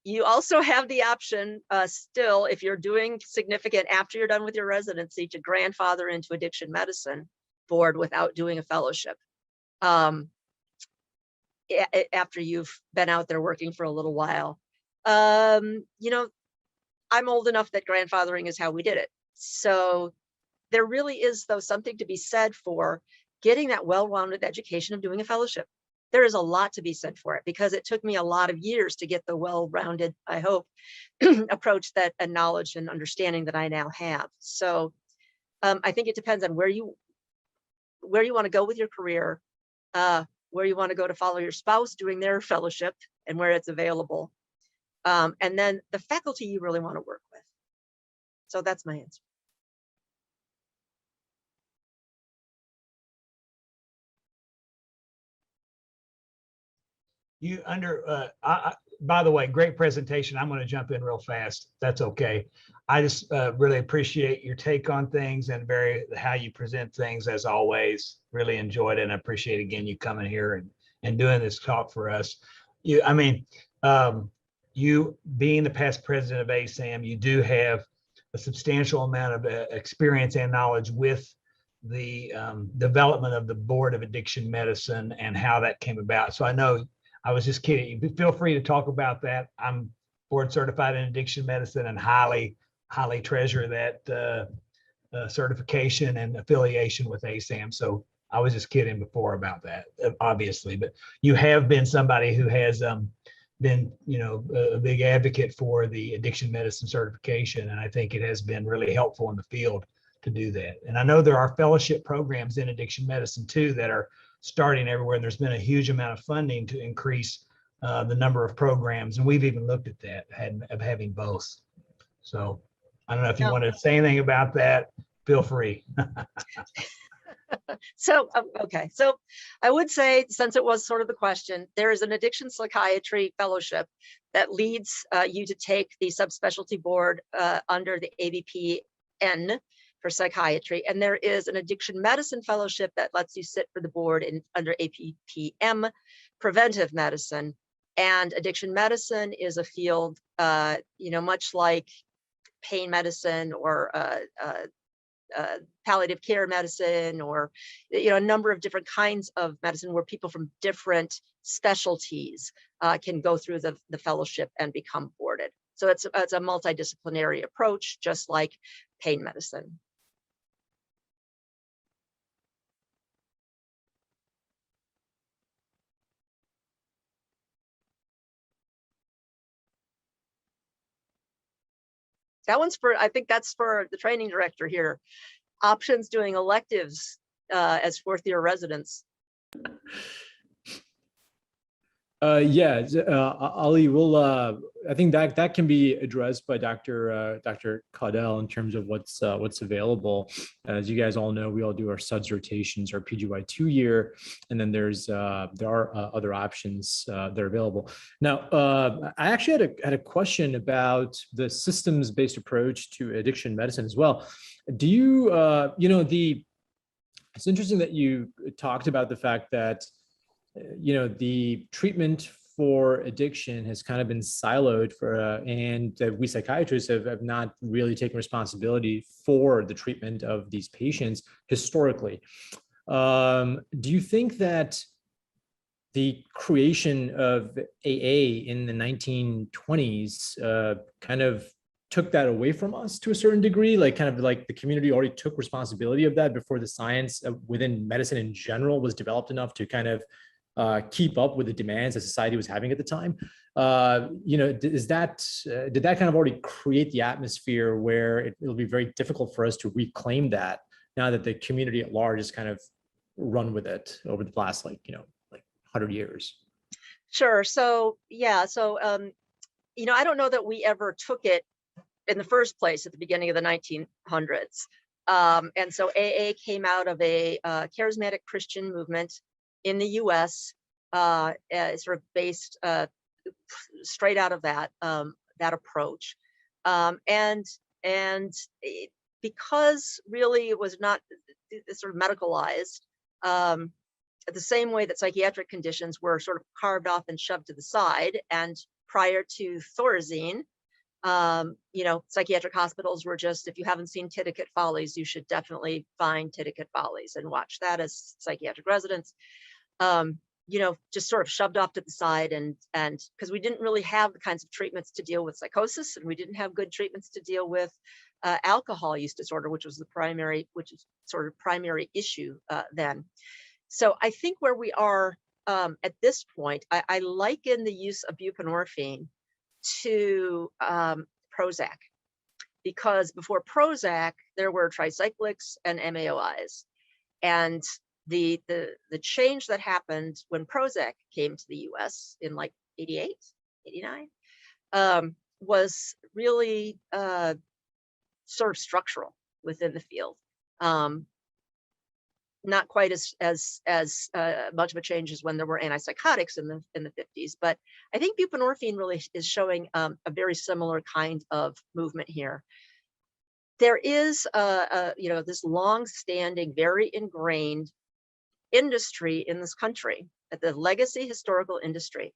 You also have the option still, if you're doing significant after you're done with your residency, to grandfather into addiction medicine board without doing a fellowship. After you've been out there working for a little while. I'm old enough that grandfathering is how we did it. So there really is, though, something to be said for getting that well-rounded education of doing a fellowship. There is a lot to be said for it, because it took me a lot of years to get the well-rounded, I hope, approach that and knowledge and understanding that I now have. So I think it depends on where you want to go with your career, where you want to go to follow your spouse doing their fellowship and where it's available. And then the faculty you really want to work with. So that's my answer. By the way, great presentation. I'm going to jump in real fast. That's okay. I just really appreciate your take on things and how you present things, as always. Really enjoyed it, and I appreciate again you coming here and doing this talk for us. You being the past president of ASAM, you do have a substantial amount of experience and knowledge with the development of the Board of Addiction Medicine and how that came about. So I know, I was just kidding. Feel free to talk about that. I'm board certified in addiction medicine and highly treasure that certification and affiliation with ASAM. So I was just kidding before about that, obviously. But you have been somebody who has been, a big advocate for the addiction medicine certification, and I think it has been really helpful in the field to do that. And I know there are fellowship programs in addiction medicine too that are starting everywhere. There's been a huge amount of funding to increase the number of programs, and we've even looked at that, of having both. So I don't know if you want to say anything about that. Feel free. So, okay. So I would say, since it was sort of the question, there is an addiction psychiatry fellowship that leads you to take the subspecialty board under the ABPN for psychiatry. And there is an addiction medicine fellowship that lets you sit for the board under APPM, preventive medicine. And addiction medicine is a field, much like pain medicine or palliative care medicine, or a number of different kinds of medicine where people from different specialties can go through the fellowship and become boarded. So it's a multidisciplinary approach, just like pain medicine. That one's I think that's for the training director here. Options doing electives as fourth-year residents. Ali, I think that can be addressed by Dr. Caudell in terms of what's available. As you guys all know, we all do our SUDS rotations, our PGY 2-year, and then there are other options that are available. Now, I actually had a question about the systems-based approach to addiction medicine as well. Do you, it's interesting that you talked about the fact that the treatment for addiction has kind of been siloed and we psychiatrists have not really taken responsibility for the treatment of these patients historically. Do you think that the creation of AA in the 1920s kind of took that away from us to a certain degree, like the community already took responsibility of that before the science within medicine in general was developed enough to kind of keep up with the demands that society was having at the time? Did that kind of already create the atmosphere where it'll be very difficult for us to reclaim that now that the community at large has kind of run with it over the last 100 years? Sure. So yeah. So I don't know that we ever took it in the first place at the beginning of the 1900s. And so AA came out of a charismatic Christian movement in the U.S., sort of based straight out of that approach, and because really it was not sort of medicalized, the same way that psychiatric conditions were sort of carved off and shoved to the side. And prior to Thorazine, psychiatric hospitals were just, if you haven't seen Titicut Follies, you should definitely find Titicut Follies and watch that as psychiatric residents. just sort of shoved off to the side, and because we didn't really have the kinds of treatments to deal with psychosis, and we didn't have good treatments to deal with alcohol use disorder, which is sort of primary issue then. So I think where we are at this point, I liken the use of buprenorphine to Prozac, because before Prozac there were tricyclics and MAOIs, and the change that happened when Prozac came to the US in like 88, 89, was really sort of structural within the field. Not quite as much of a change as when there were antipsychotics in the 50s, but I think buprenorphine really is showing a very similar kind of movement here. There is this long-standing, very ingrained industry in this country, the legacy historical industry,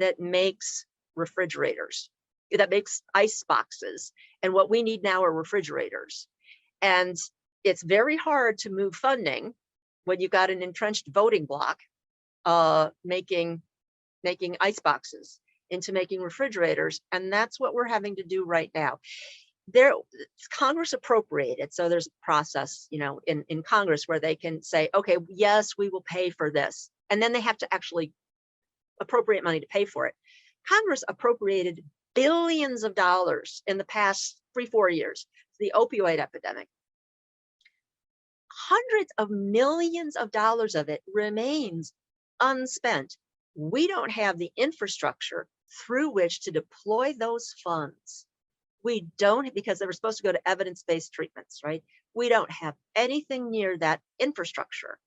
that makes refrigerators, that makes ice boxes, and what we need now are refrigerators. And it's very hard to move funding when you've got an entrenched voting bloc making ice boxes into making refrigerators, and that's what we're having to do right now. Congress appropriated, so there's a process, in Congress where they can say, okay, yes, we will pay for this, and then they have to actually appropriate money to pay for it. Congress appropriated billions of dollars in the past 3-4 years, the opioid epidemic. Hundreds of millions of dollars of it remains unspent. We don't have the infrastructure through which to deploy those funds. We don't, because they were supposed to go to evidence-based treatments, right? We don't have anything near that infrastructure.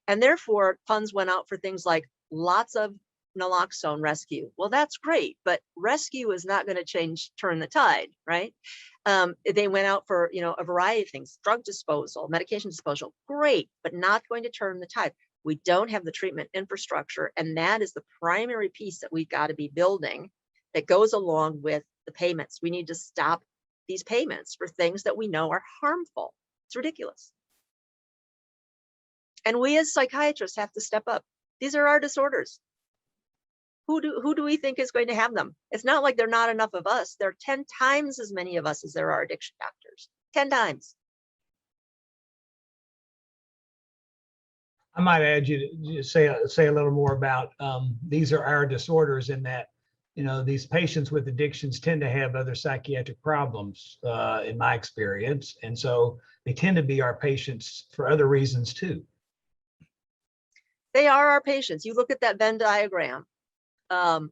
And therefore, funds went out for things like lots of naloxone rescue. Well, that's great, but rescue is not going to turn the tide, right? They went out for, a variety of things, drug disposal, medication disposal, great, but not going to turn the tide. We don't have the treatment infrastructure, and that is the primary piece that we've got to be building that goes along with the payments. We need to stop these payments for things that we know are harmful. It's ridiculous. And we as psychiatrists have to step up. These are our disorders. Who do we think is going to have them? It's not like there are not enough of us. There are 10 times as many of us as there are addiction doctors. 10 times. I might add you to say a little more about these are our disorders, in that these patients with addictions tend to have other psychiatric problems, in my experience, and so they tend to be our patients for other reasons too. They are our patients. You look at that Venn diagram of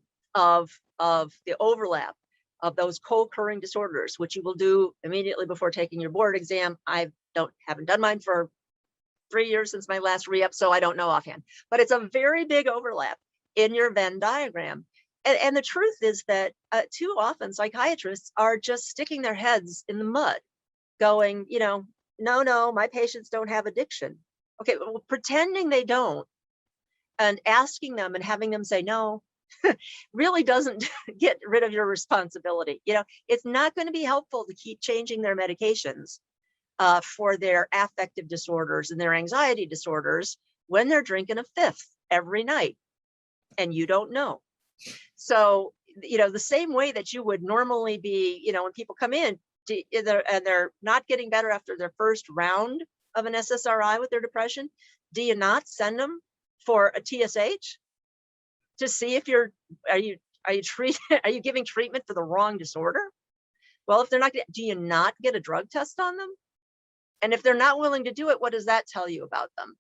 the overlap of those co-occurring disorders, which you will do immediately before taking your board exam. I haven't done mine for 3 years since my last re-up, so I don't know offhand, but it's a very big overlap in your Venn diagram. And the truth is that too often psychiatrists are just sticking their heads in the mud going, no, my patients don't have addiction. Okay, well, pretending they don't and asking them and having them say no really doesn't get rid of your responsibility. It's not going to be helpful to keep changing their medications for their affective disorders and their anxiety disorders when they're drinking a fifth every night and you don't know. So, the same way that you would normally be, when people come in and they're not getting better after their first round of an SSRI with their depression, do you not send them for a TSH to see if are you giving treatment for the wrong disorder? Well, if they're not, do you not get a drug test on them? And if they're not willing to do it, what does that tell you about them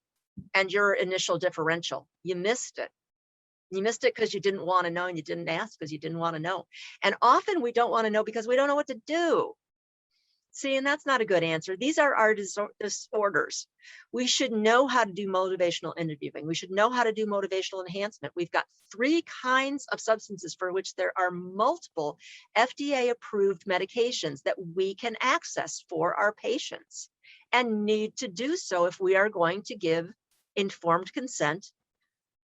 and your initial differential? You missed it. You missed it because you didn't want to know, and you didn't ask because you didn't want to know. And often we don't want to know because we don't know what to do. See, and that's not a good answer. These are our disorders. We should know how to do motivational interviewing. We should know how to do motivational enhancement. We've got 3 kinds of substances for which there are multiple FDA-approved medications that we can access for our patients, and need to do so if we are going to give informed consent,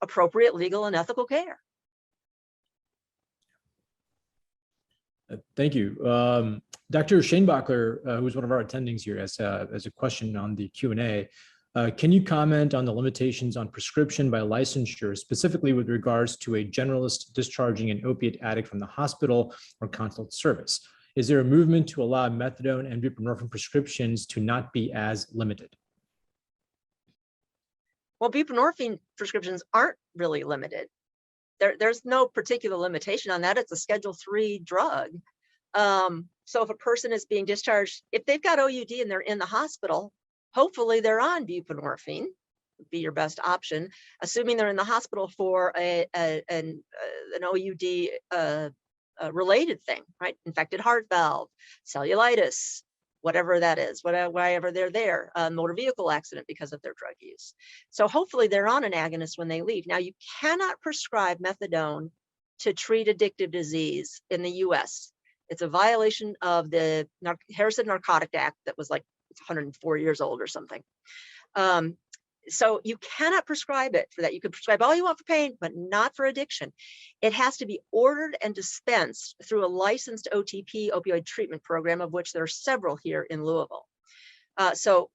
appropriate legal and ethical care. Thank you. Dr. Shanebacher, who's one of our attendings here, has a question on the Q&A. Can you comment on the limitations on prescription by licensure, specifically with regards to a generalist discharging an opiate addict from the hospital or consult service? Is there a movement to allow methadone and buprenorphine prescriptions to not be as limited? Well, buprenorphine prescriptions aren't really limited. There's no particular limitation on that. It's a Schedule III drug. So if a person is being discharged, if they've got OUD and they're in the hospital, hopefully they're on buprenorphine, would be your best option, assuming they're in the hospital for an OUD related thing, right? Infected heart valve, cellulitis, whatever that is, wherever they're there, motor vehicle accident because of their drug use. So hopefully they're on an agonist when they leave. Now, you cannot prescribe methadone to treat addictive disease in the US. It's a violation of the Harrison Narcotic Act that was like, it's 104 years old or something. So you cannot prescribe it for that. You can prescribe all you want for pain, but not for addiction. It has to be ordered and dispensed through a licensed OTP, opioid treatment program, of which there are several here in Louisville. So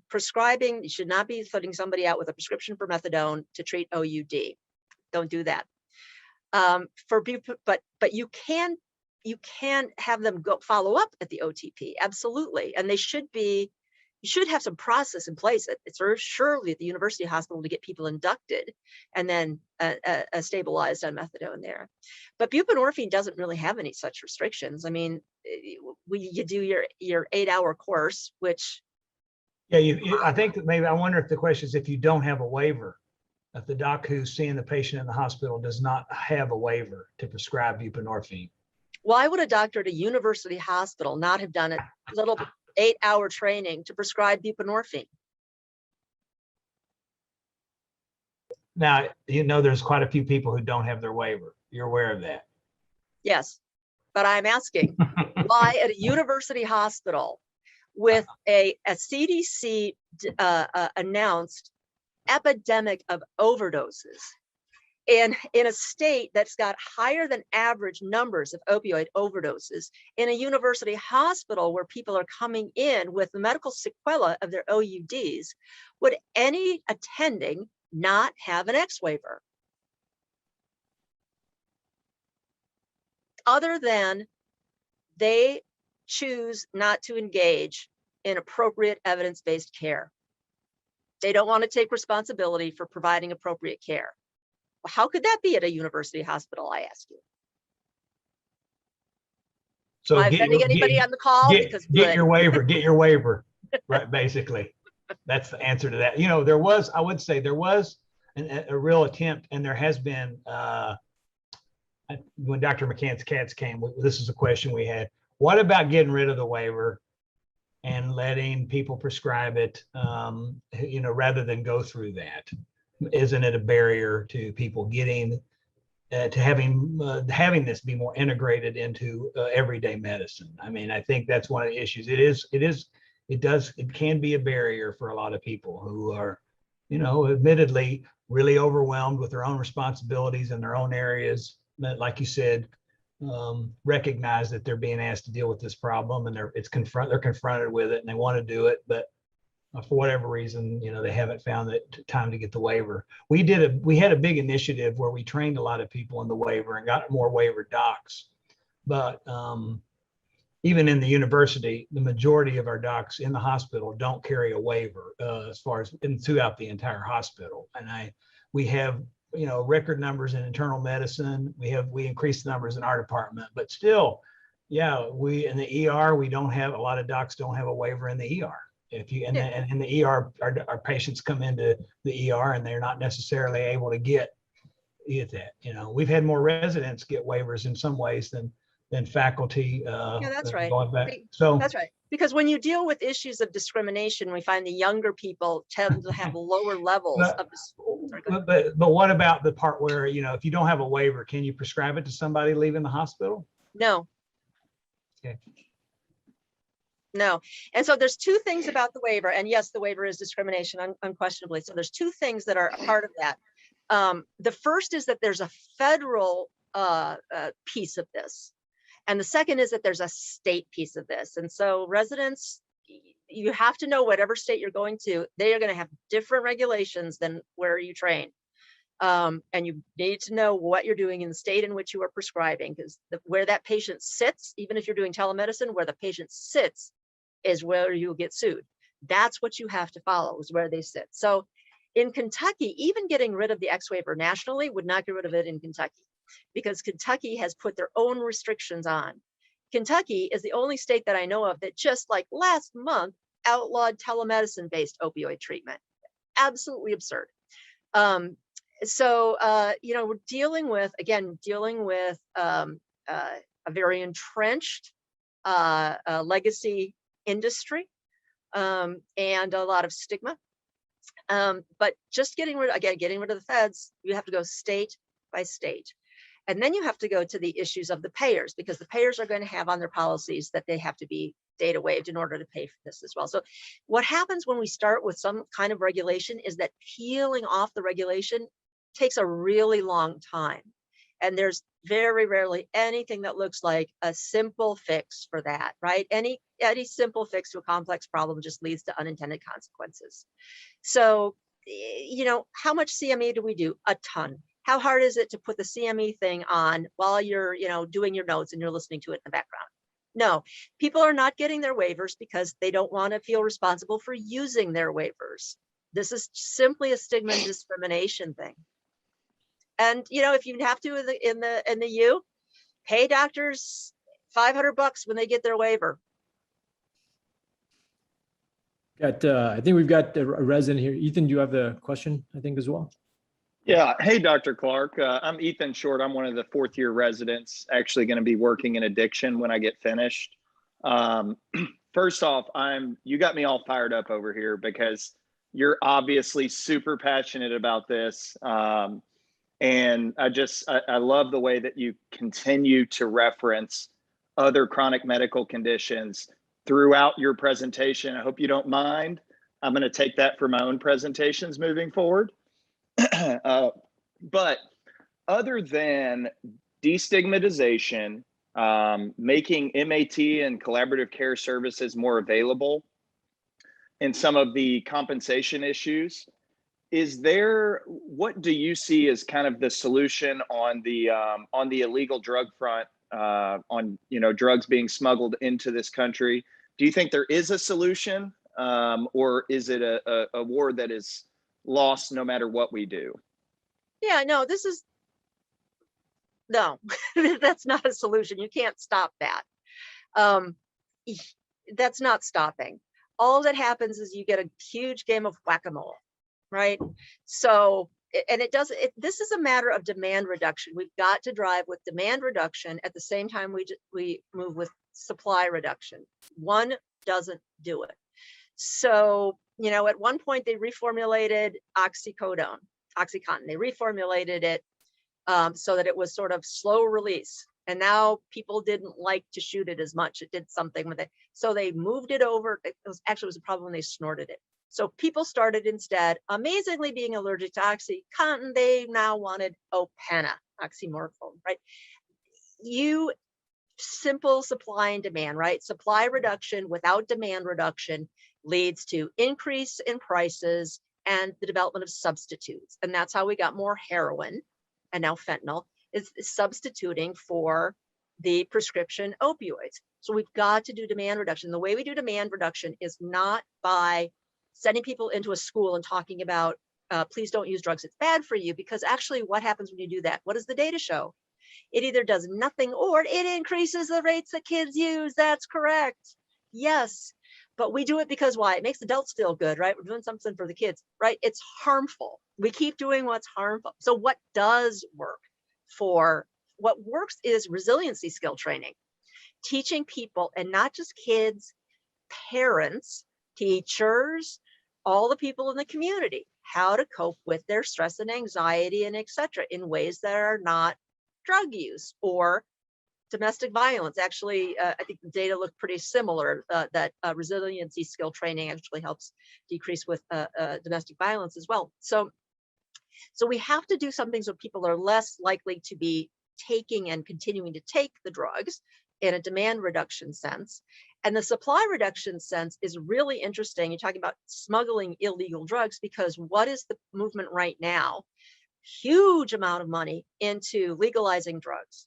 prescribing, you should not be putting somebody out with a prescription for methadone to treat OUD. Don't do that. But you can have them go follow up at the OTP, absolutely, and they should be. You should have some process in place. It's surely at the university hospital to get people inducted and then stabilized on methadone there. But buprenorphine doesn't really have any such restrictions. I mean, you do your 8-hour course, which. Yeah, I think that maybe, I wonder if the question is if you don't have a waiver, if the doc who's seeing the patient in the hospital does not have a waiver to prescribe buprenorphine. Why would a doctor at a university hospital not have done a little 8-hour training to prescribe buprenorphine? Now, there's quite a few people who don't have their waiver. You're aware of that? Yes, but I'm asking why at a university hospital with a CDC announced epidemic of overdoses in a state that's got higher than average numbers of opioid overdoses, in a university hospital where people are coming in with the medical sequela of their OUDs, would any attending not have an X waiver? Other than they choose not to engage in appropriate evidence-based care. They don't want to take responsibility for providing appropriate care. Well, how could that be at a university hospital, I ask you? So Am I offending anybody on the call? Get your waiver, right? Basically, that's the answer to that. I would say there was a real attempt, and there has been, when Dr. McCants Katz came, this is a question we had. What about getting rid of the waiver and letting people prescribe it, rather than go through that? Isn't it a barrier to people getting to having this be more integrated into everyday medicine? I mean, I think that's one of the issues. It can be a barrier for a lot of people who are, admittedly really overwhelmed with their own responsibilities in their own areas. That, like you said, recognize that they're being asked to deal with this problem, and they're confronted with it, and they want to do it, but for whatever reason, they haven't found the time to get the waiver. We had a big initiative where we trained a lot of people in the waiver and got more waiver docs. But even in the university, the majority of our docs in the hospital don't carry a waiver as far as throughout the entire hospital. And we have record numbers in internal medicine. We increased the numbers in our department, but still, we in the ER, we don't have, a lot of docs don't have a waiver in the ER. If you and in the ER, our patients come into the ER and they're not necessarily able to get that. We've had more residents get waivers in some ways than faculty. That's right. So that's right. Because when you deal with issues of discrimination, we find the younger people tend to have lower levels of. But what about the part where if you don't have a waiver, can you prescribe it to somebody leaving the hospital? No. Okay. No. And so there's two things about the waiver, and yes, the waiver is discrimination unquestionably. So there's two things that are a part of that. The first is that there's a federal piece of this. And the second is that there's a state piece of this. And so residents, you have to know whatever state you're going to, they are going to have different regulations than where you train. And you need to know what you're doing in the state in which you are prescribing, because where that patient sits, even if you're doing telemedicine, where the patient sits is where you'll get sued. That's what you have to follow, is where they sit. So in Kentucky, even getting rid of the X waiver nationally would not get rid of it in Kentucky, because Kentucky has put their own restrictions on. Kentucky is the only state that I know of that just like last month outlawed telemedicine-based opioid treatment. Absolutely absurd. You know, we're dealing with a very entrenched legacy industry and a lot of stigma. But just getting rid of the feds, you have to go state by state. And then you have to go to the issues of the payers, because the payers are going to have on their policies that they have to be data waived in order to pay for this as well. So what happens when we start with some kind of regulation is that peeling off the regulation takes a really long time. And there's very rarely anything that looks like a simple fix for that, right? Any simple fix to a complex problem just leads to unintended consequences. So, you know, how much CME do we do? A ton. How hard is it to put the CME thing on while you're, you know, doing your notes and you're listening to it in the background? No, people are not getting their waivers because they don't want to feel responsible for using their waivers. This is simply a stigma and discrimination thing. And, you know, if you have to in the U, pay doctors $500 when they get their waiver. I think we've got a resident here. Ethan, do you have the question, I think, as well? Yeah. Hey, Dr. Clark. I'm Ethan Short. I'm one of the fourth-year residents, actually going to be working in addiction when I get finished. First off, you got me all fired up over here because you're obviously super passionate about this. And I love the way that you continue to reference other chronic medical conditions throughout your presentation. I hope you don't mind. I'm going to take that for my own presentations moving forward. But other than destigmatization, making MAT and collaborative care services more available, and some of the compensation issues, what do you see as kind of the solution on the illegal drug front, on, you know, drugs being smuggled into this country? Do you think there is a solution, or is it a war that is lost no matter what we do? Yeah, no, that's not a solution. You can't stop that. That's not stopping. All that happens is you get a huge game of whack-a-mole, right? So, and this is a matter of demand reduction. We've got to drive with demand reduction at the same time we move with supply reduction. One doesn't do it. So, you know, at one point they reformulated OxyContin. They reformulated it so that it was sort of slow release. And now people didn't like to shoot it as much. It did something with it. So they moved it over. It was a problem when they snorted it. So people started instead, amazingly being allergic to OxyContin, they now wanted Opana, oxymorphone, right? Simple supply and demand, right? Supply reduction without demand reduction leads to increase in prices and the development of substitutes. And that's how we got more heroin, and now fentanyl is substituting for the prescription opioids. So we've got to do demand reduction. The way we do demand reduction is not by sending people into a school and talking about, please don't use drugs, it's bad for you, because actually what happens when you do that? What does the data show? It either does nothing or it increases the rates that kids use. That's correct. Yes. But we do it because why? It makes adults feel good, right? We're doing something for the kids, right? It's harmful. We keep doing what's harmful. So what does work? What works is resiliency skill training, teaching people, and not just kids, parents, teachers, all the people in the community, how to cope with their stress and anxiety and etc. in ways that are not drug use or domestic violence. Actually, I think the data look pretty similar, that resiliency skill training actually helps decrease with domestic violence as well. So we have to do something so people are less likely to be taking and continuing to take the drugs. in a demand reduction sense. And the supply reduction sense is really interesting. You're talking about smuggling illegal drugs, because what is the movement right now? Huge amount of money into legalizing drugs.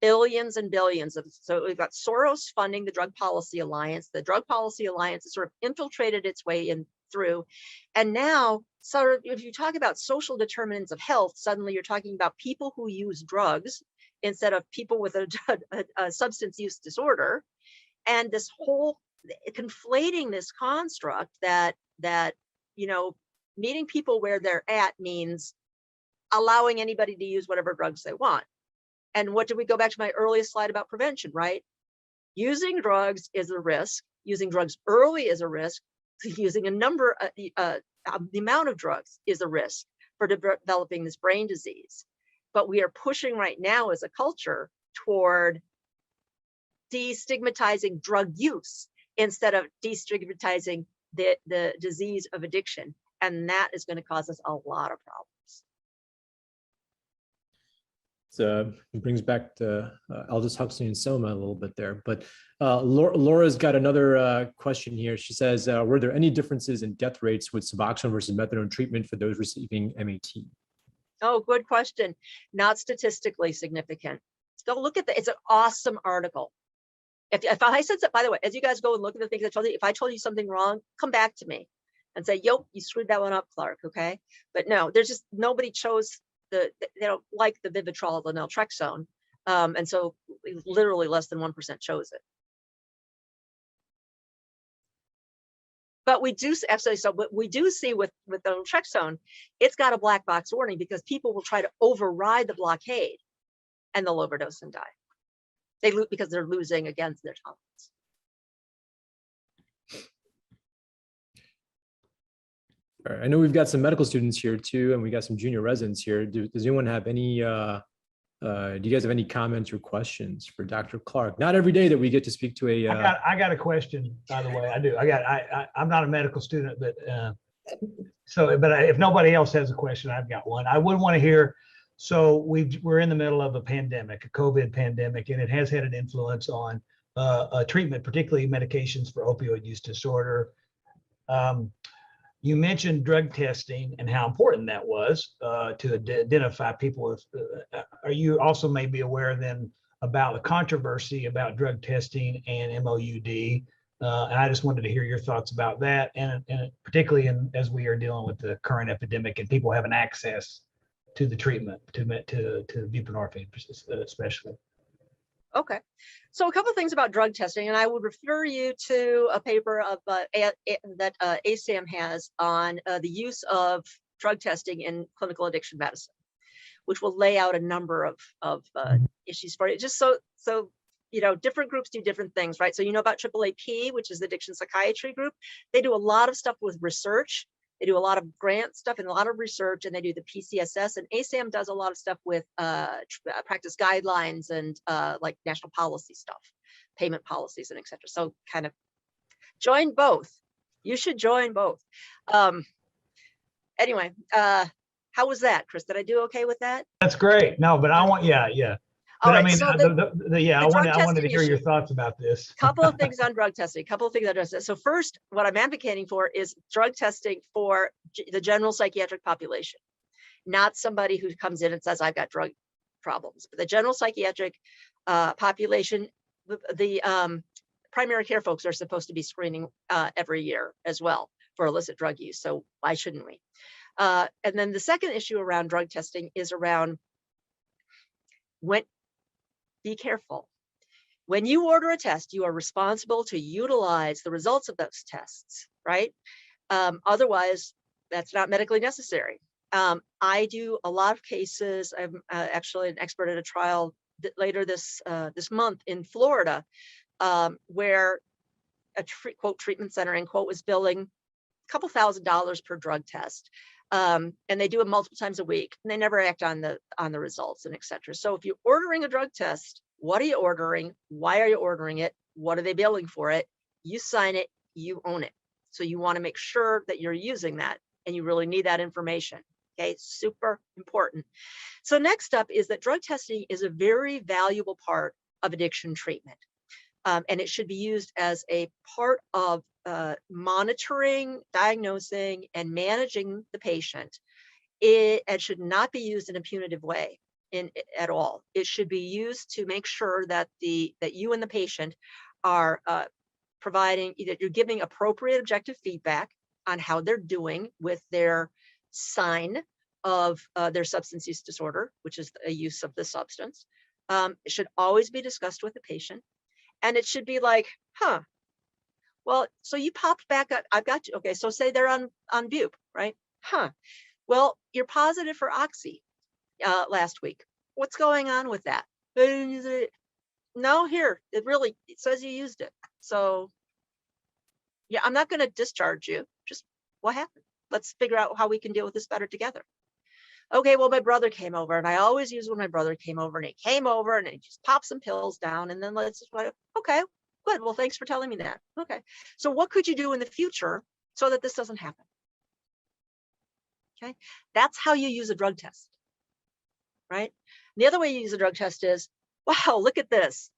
Billions and billions of, so we've got Soros funding the Drug Policy Alliance. The Drug Policy Alliance has sort of infiltrated its way in through. And now, sort of, if you talk about social determinants of health, suddenly you're talking about people who use drugs instead of people with a substance use disorder. And this whole conflating this construct that, you know, meeting people where they're at means allowing anybody to use whatever drugs they want. And what did we go back to my earliest slide about prevention, right? Using drugs is a risk. Using drugs early is a risk. Using a number, the amount of drugs is a risk for developing this brain disease. But we are pushing right now as a culture toward destigmatizing drug use instead of destigmatizing the disease of addiction. And that is going to cause us a lot of problems. So it brings back to Aldous Huxley and Soma a little bit there. But Laura's got another question here. She says, were there any differences in death rates with Suboxone versus methadone treatment for those receiving MAT? Oh, good question. Not statistically significant. Go look at it's an awesome article. If I said that, by the way, as you guys go and look at the things I told you, if I told you something wrong, come back to me and say, yo, you screwed that one up, Clark, okay? But no, there's just, nobody chose they don't like the Vivitrol, the naltrexone. And so literally less than 1% chose it. But we do actually, so what we do see with the naltrexone, it's got a black box warning because people will try to override the blockade and they'll overdose and die. They lose because they're losing against their tolerance. All right. I know we've got some medical students here too, and we got some junior residents here. Does anyone have any, do you guys have any comments or questions for Dr. Clark? Not every day that we get to speak to a. I got a question, by the way. I do. I'm not a medical student, but if nobody else has a question, I've got one. I would want to hear. So we're in the middle of a pandemic, a COVID pandemic, and it has had an influence on treatment, particularly medications for opioid use disorder. You mentioned drug testing and how important that was to identify people with. Are you also maybe aware then about the controversy about drug testing and MOUD? And I just wanted to hear your thoughts about that, and particularly as we are dealing with the current epidemic and people having access to the treatment, to buprenorphine especially. Okay. So a couple of things about drug testing, and I would refer you to a paper of that ASAM has on the use of drug testing in clinical addiction medicine, which will lay out a number of issues for you. Just so you know, different groups do different things, right? So you know about AAAP, which is the addiction psychiatry group. They do a lot of stuff with research. They do a lot of grant stuff and a lot of research, and they do the PCSS, and ASAM does a lot of stuff with practice guidelines and like national policy stuff, payment policies and et cetera. So kind of join both. You should join both. Anyway, how was that, Chris? Did I do okay with that? That's great. No, but I want, yeah. But right, I mean, so I wanted to hear your thoughts about this. Couple of things on drug testing. So first, what I'm advocating for is drug testing for the general psychiatric population, not somebody who comes in and says, I've got drug problems. But the general psychiatric population, the primary care folks are supposed to be screening every year as well for illicit drug use. So why shouldn't we? And then the second issue around drug testing is around be careful. When you order a test, you are responsible to utilize the results of those tests, right? Otherwise, that's not medically necessary. I do a lot of cases. I'm actually an expert at a trial later this month in Florida, where a quote treatment center end quote was billing a couple $1,000s per drug test. And they do it multiple times a week, and they never act on the results and et cetera. So if you're ordering a drug test, what are you ordering? Why are you ordering it? What are they billing for it? You sign it, you own it. So you want to make sure that you're using that, and you really need that information. Okay, super important. So next up is that drug testing is a very valuable part of addiction treatment. And it should be used as a part of monitoring, diagnosing, and managing the patient. It should not be used in a punitive way at all. It should be used to make sure that you and the patient are providing, that you're giving appropriate objective feedback on how they're doing with their sign of their substance use disorder, which is a use of the substance. It should always be discussed with the patient. And it should be like, well, so you popped back up. I've got you. Okay, so say they're on bupe, right? Well, you're positive for oxy last week. What's going on with that? No, here, it says you used it. So yeah, I'm not going to discharge you. Just what happened? Let's figure out how we can deal with this better together. Okay, well, my brother came over, and I always use when my brother came over, and he came over and he just popped some pills down, and then let's just, okay, good. Well, thanks for telling me that. Okay, so what could you do in the future so that this doesn't happen? Okay, that's how you use a drug test, right? The other way you use a drug test is, wow, look at this.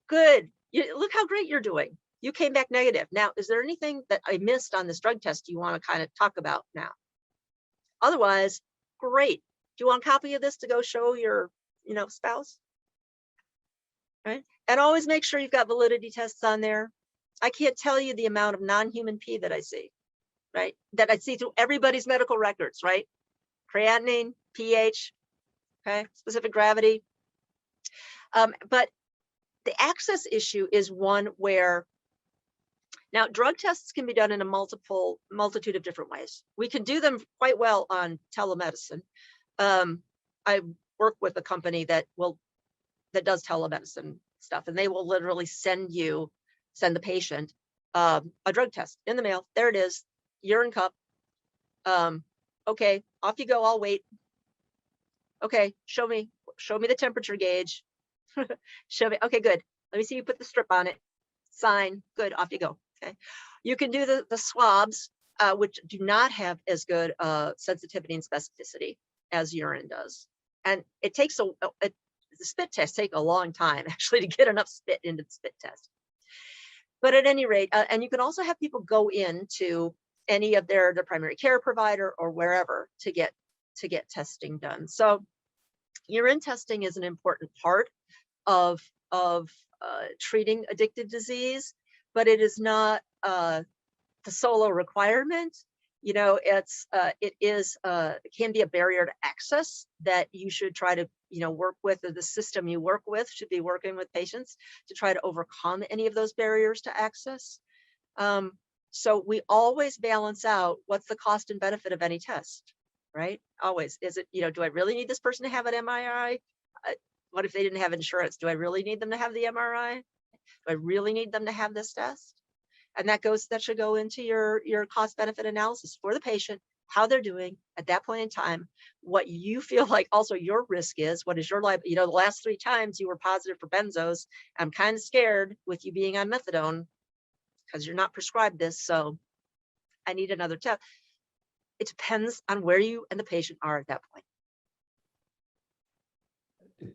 Good. Look how great you're doing. You came back negative. Now, is there anything that I missed on this drug test you want to kind of talk about now? Otherwise, great. Do you want a copy of this to go show your, spouse? Right? And always make sure you've got validity tests on there. I can't tell you the amount of non-human pee that I see, right? That I see through everybody's medical records, right? Creatinine, pH, okay, specific gravity. But the access issue is one where now drug tests can be done in a multitude of different ways. We can do them quite well on telemedicine. I work with a company that does telemedicine stuff, and they will literally send the patient a drug test in the mail. There it is, urine cup. Okay, off you go. I'll wait. Okay, show me the temperature gauge. Show me. Okay, good. Let me see you put the strip on it. Sign. Good. Off you go. Okay. You can do the swabs, which do not have as good sensitivity and specificity as urine does, and it takes the spit tests take a long time actually to get enough spit into the spit test. But at any rate, and you can also have people go into any of their primary care provider or wherever to get testing done. So urine testing is an important part of treating addictive disease, but it is not the solo requirement. It can be a barrier to access that you should try to work with, or the system you work with should be working with patients to try to overcome any of those barriers to access. So we always balance out what's the cost and benefit of any test, right? Always. Is it, do I really need this person to have an MRI? What if they didn't have insurance? Do I really need them to have the MRI? Do I really need them to have this test? And that should go into your cost benefit analysis for the patient, how they're doing at that point in time, what you feel like also your risk is, what is your life, the last 3 times you were positive for benzos, I'm kind of scared with you being on methadone because you're not prescribed this, so I need another test. It depends on where you and the patient are at that point.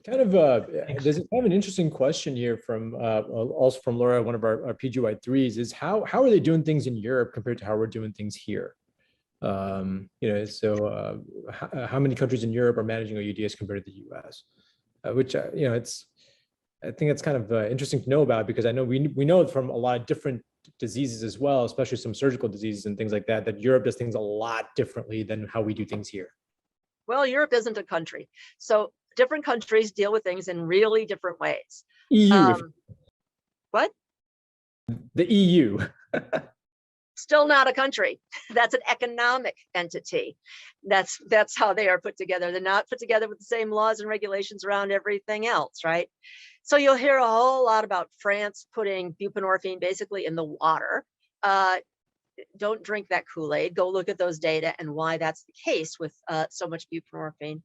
Kind of, there's kind of an interesting question here from also from Laura, one of our PGY3s, is how are they doing things in Europe compared to how we're doing things here? How many countries in Europe are managing OUDs compared to the US? Which I think it's kind of interesting to know about, because I know we know from a lot of different diseases as well, especially some surgical diseases and things like that, that Europe does things a lot differently than how we do things here. Well, Europe isn't a country, so different countries deal with things in really different ways. EU. What? The EU. Still not a country. That's an economic entity. That's how they are put together. They're not put together with the same laws and regulations around everything else, right? So you'll hear a whole lot about France putting buprenorphine basically in the water. Don't drink that Kool-Aid. Go look at those data and why that's the case with so much buprenorphine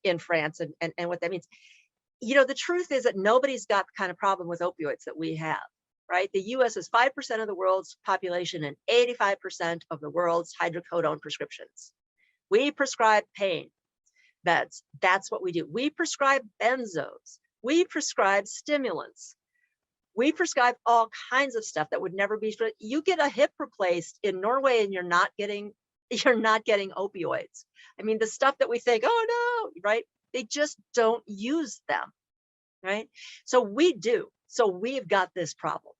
in France and what that means. The truth is that nobody's got the kind of problem with opioids that we have, right? The US is 5% of the world's population and 85% of the world's hydrocodone prescriptions. We prescribe pain meds. That's what we do. We prescribe benzos. We prescribe stimulants. We prescribe all kinds of stuff that would never be. You get a hip replaced in Norway and you're not getting opioids. I mean, the stuff that we think, oh no, right? They just don't use them, right? So we do. So we've got this problem.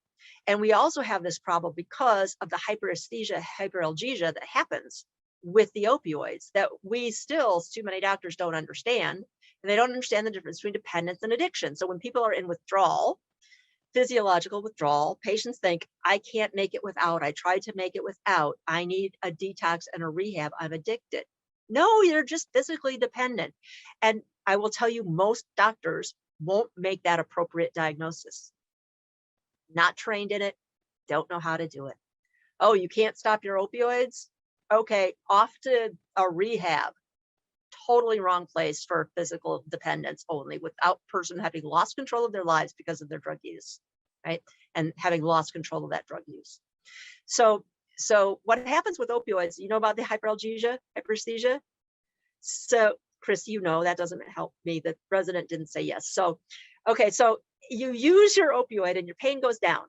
And we also have this problem because of the hyperesthesia, hyperalgesia that happens with the opioids that we still, too many doctors don't understand. And they don't understand the difference between dependence and addiction. So when people are in withdrawal, physiological withdrawal, patients think, I can't make it without. I tried to make it without. I need a detox and a rehab. I'm addicted. No, you're just physically dependent. And I will tell you, most doctors won't make that appropriate diagnosis. Not trained in it, don't know how to do it. Oh, you can't stop your opioids? Okay, off to a rehab. Totally wrong place for physical dependence only, without person having lost control of their lives because of their drug use, right? And having lost control of that drug use. So what happens with opioids, you know about the hyperalgesia, hyperesthesia? So Chris, you know, that doesn't help me. The resident didn't say yes. So, okay, so you use your opioid and your pain goes down.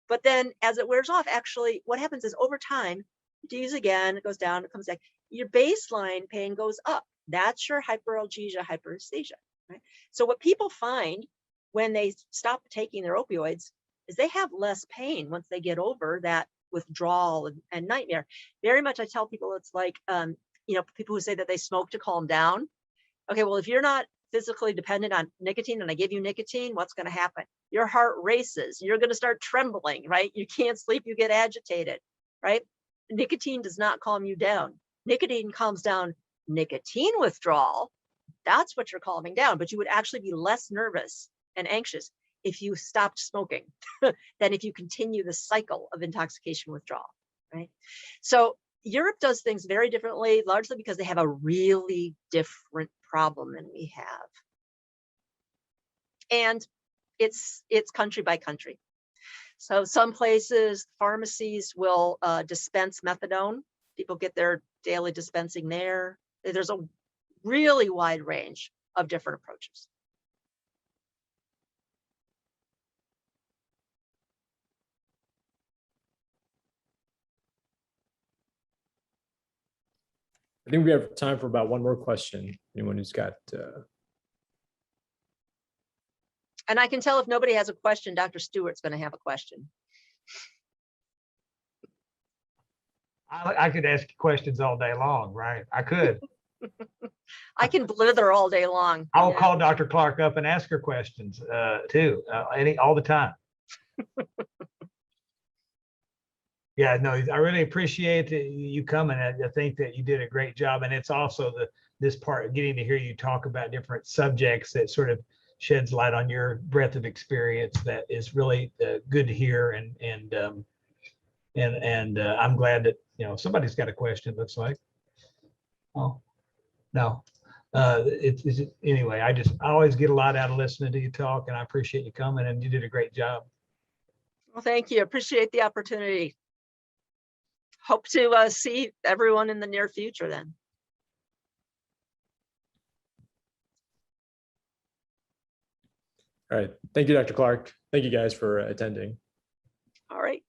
But then as it wears off, actually, what happens is over time, you use again, it goes down, it comes back. Your baseline pain goes up. That's your hyperalgesia, hyperesthesia, right? So what people find when they stop taking their opioids is they have less pain once they get over that withdrawal and nightmare. Very much I tell people it's like, you know, people who say that they smoke to calm down. Okay, well, if you're not physically dependent on nicotine and I give you nicotine, what's going to happen? Your heart races. You're going to start trembling, right? You can't sleep. You get agitated, right? Nicotine does not calm you down. Nicotine calms down nicotine withdrawal. That's what you're calming down. But you would actually be less nervous and anxious if you stopped smoking than if you continue the cycle of intoxication withdrawal, right? So Europe does things very differently, largely because they have a really different problem than we have. And it's country by country. So some places, pharmacies will dispense methadone. People get their daily dispensing there. There's a really wide range of different approaches. I think we have time for about one more question. Anyone who's got. And I can tell if nobody has a question, Dr. Stewart's going to have a question. I could ask you questions all day long, right? I could. I can blither all day long. I'll call Dr. Clark up and ask her questions too, all the time. Yeah, no, I really appreciate you coming. I think that you did a great job, and it's also this part, getting to hear you talk about different subjects that sort of sheds light on your breadth of experience. That is really good to hear, and I'm glad that somebody's got a question. Looks like. Oh, no. Anyway. I always get a lot out of listening to you talk, and I appreciate you coming, and you did a great job. Well, thank you. Appreciate the opportunity. Hope to see everyone in the near future then. All right. Thank you, Dr. Clark. Thank you guys for attending. All right.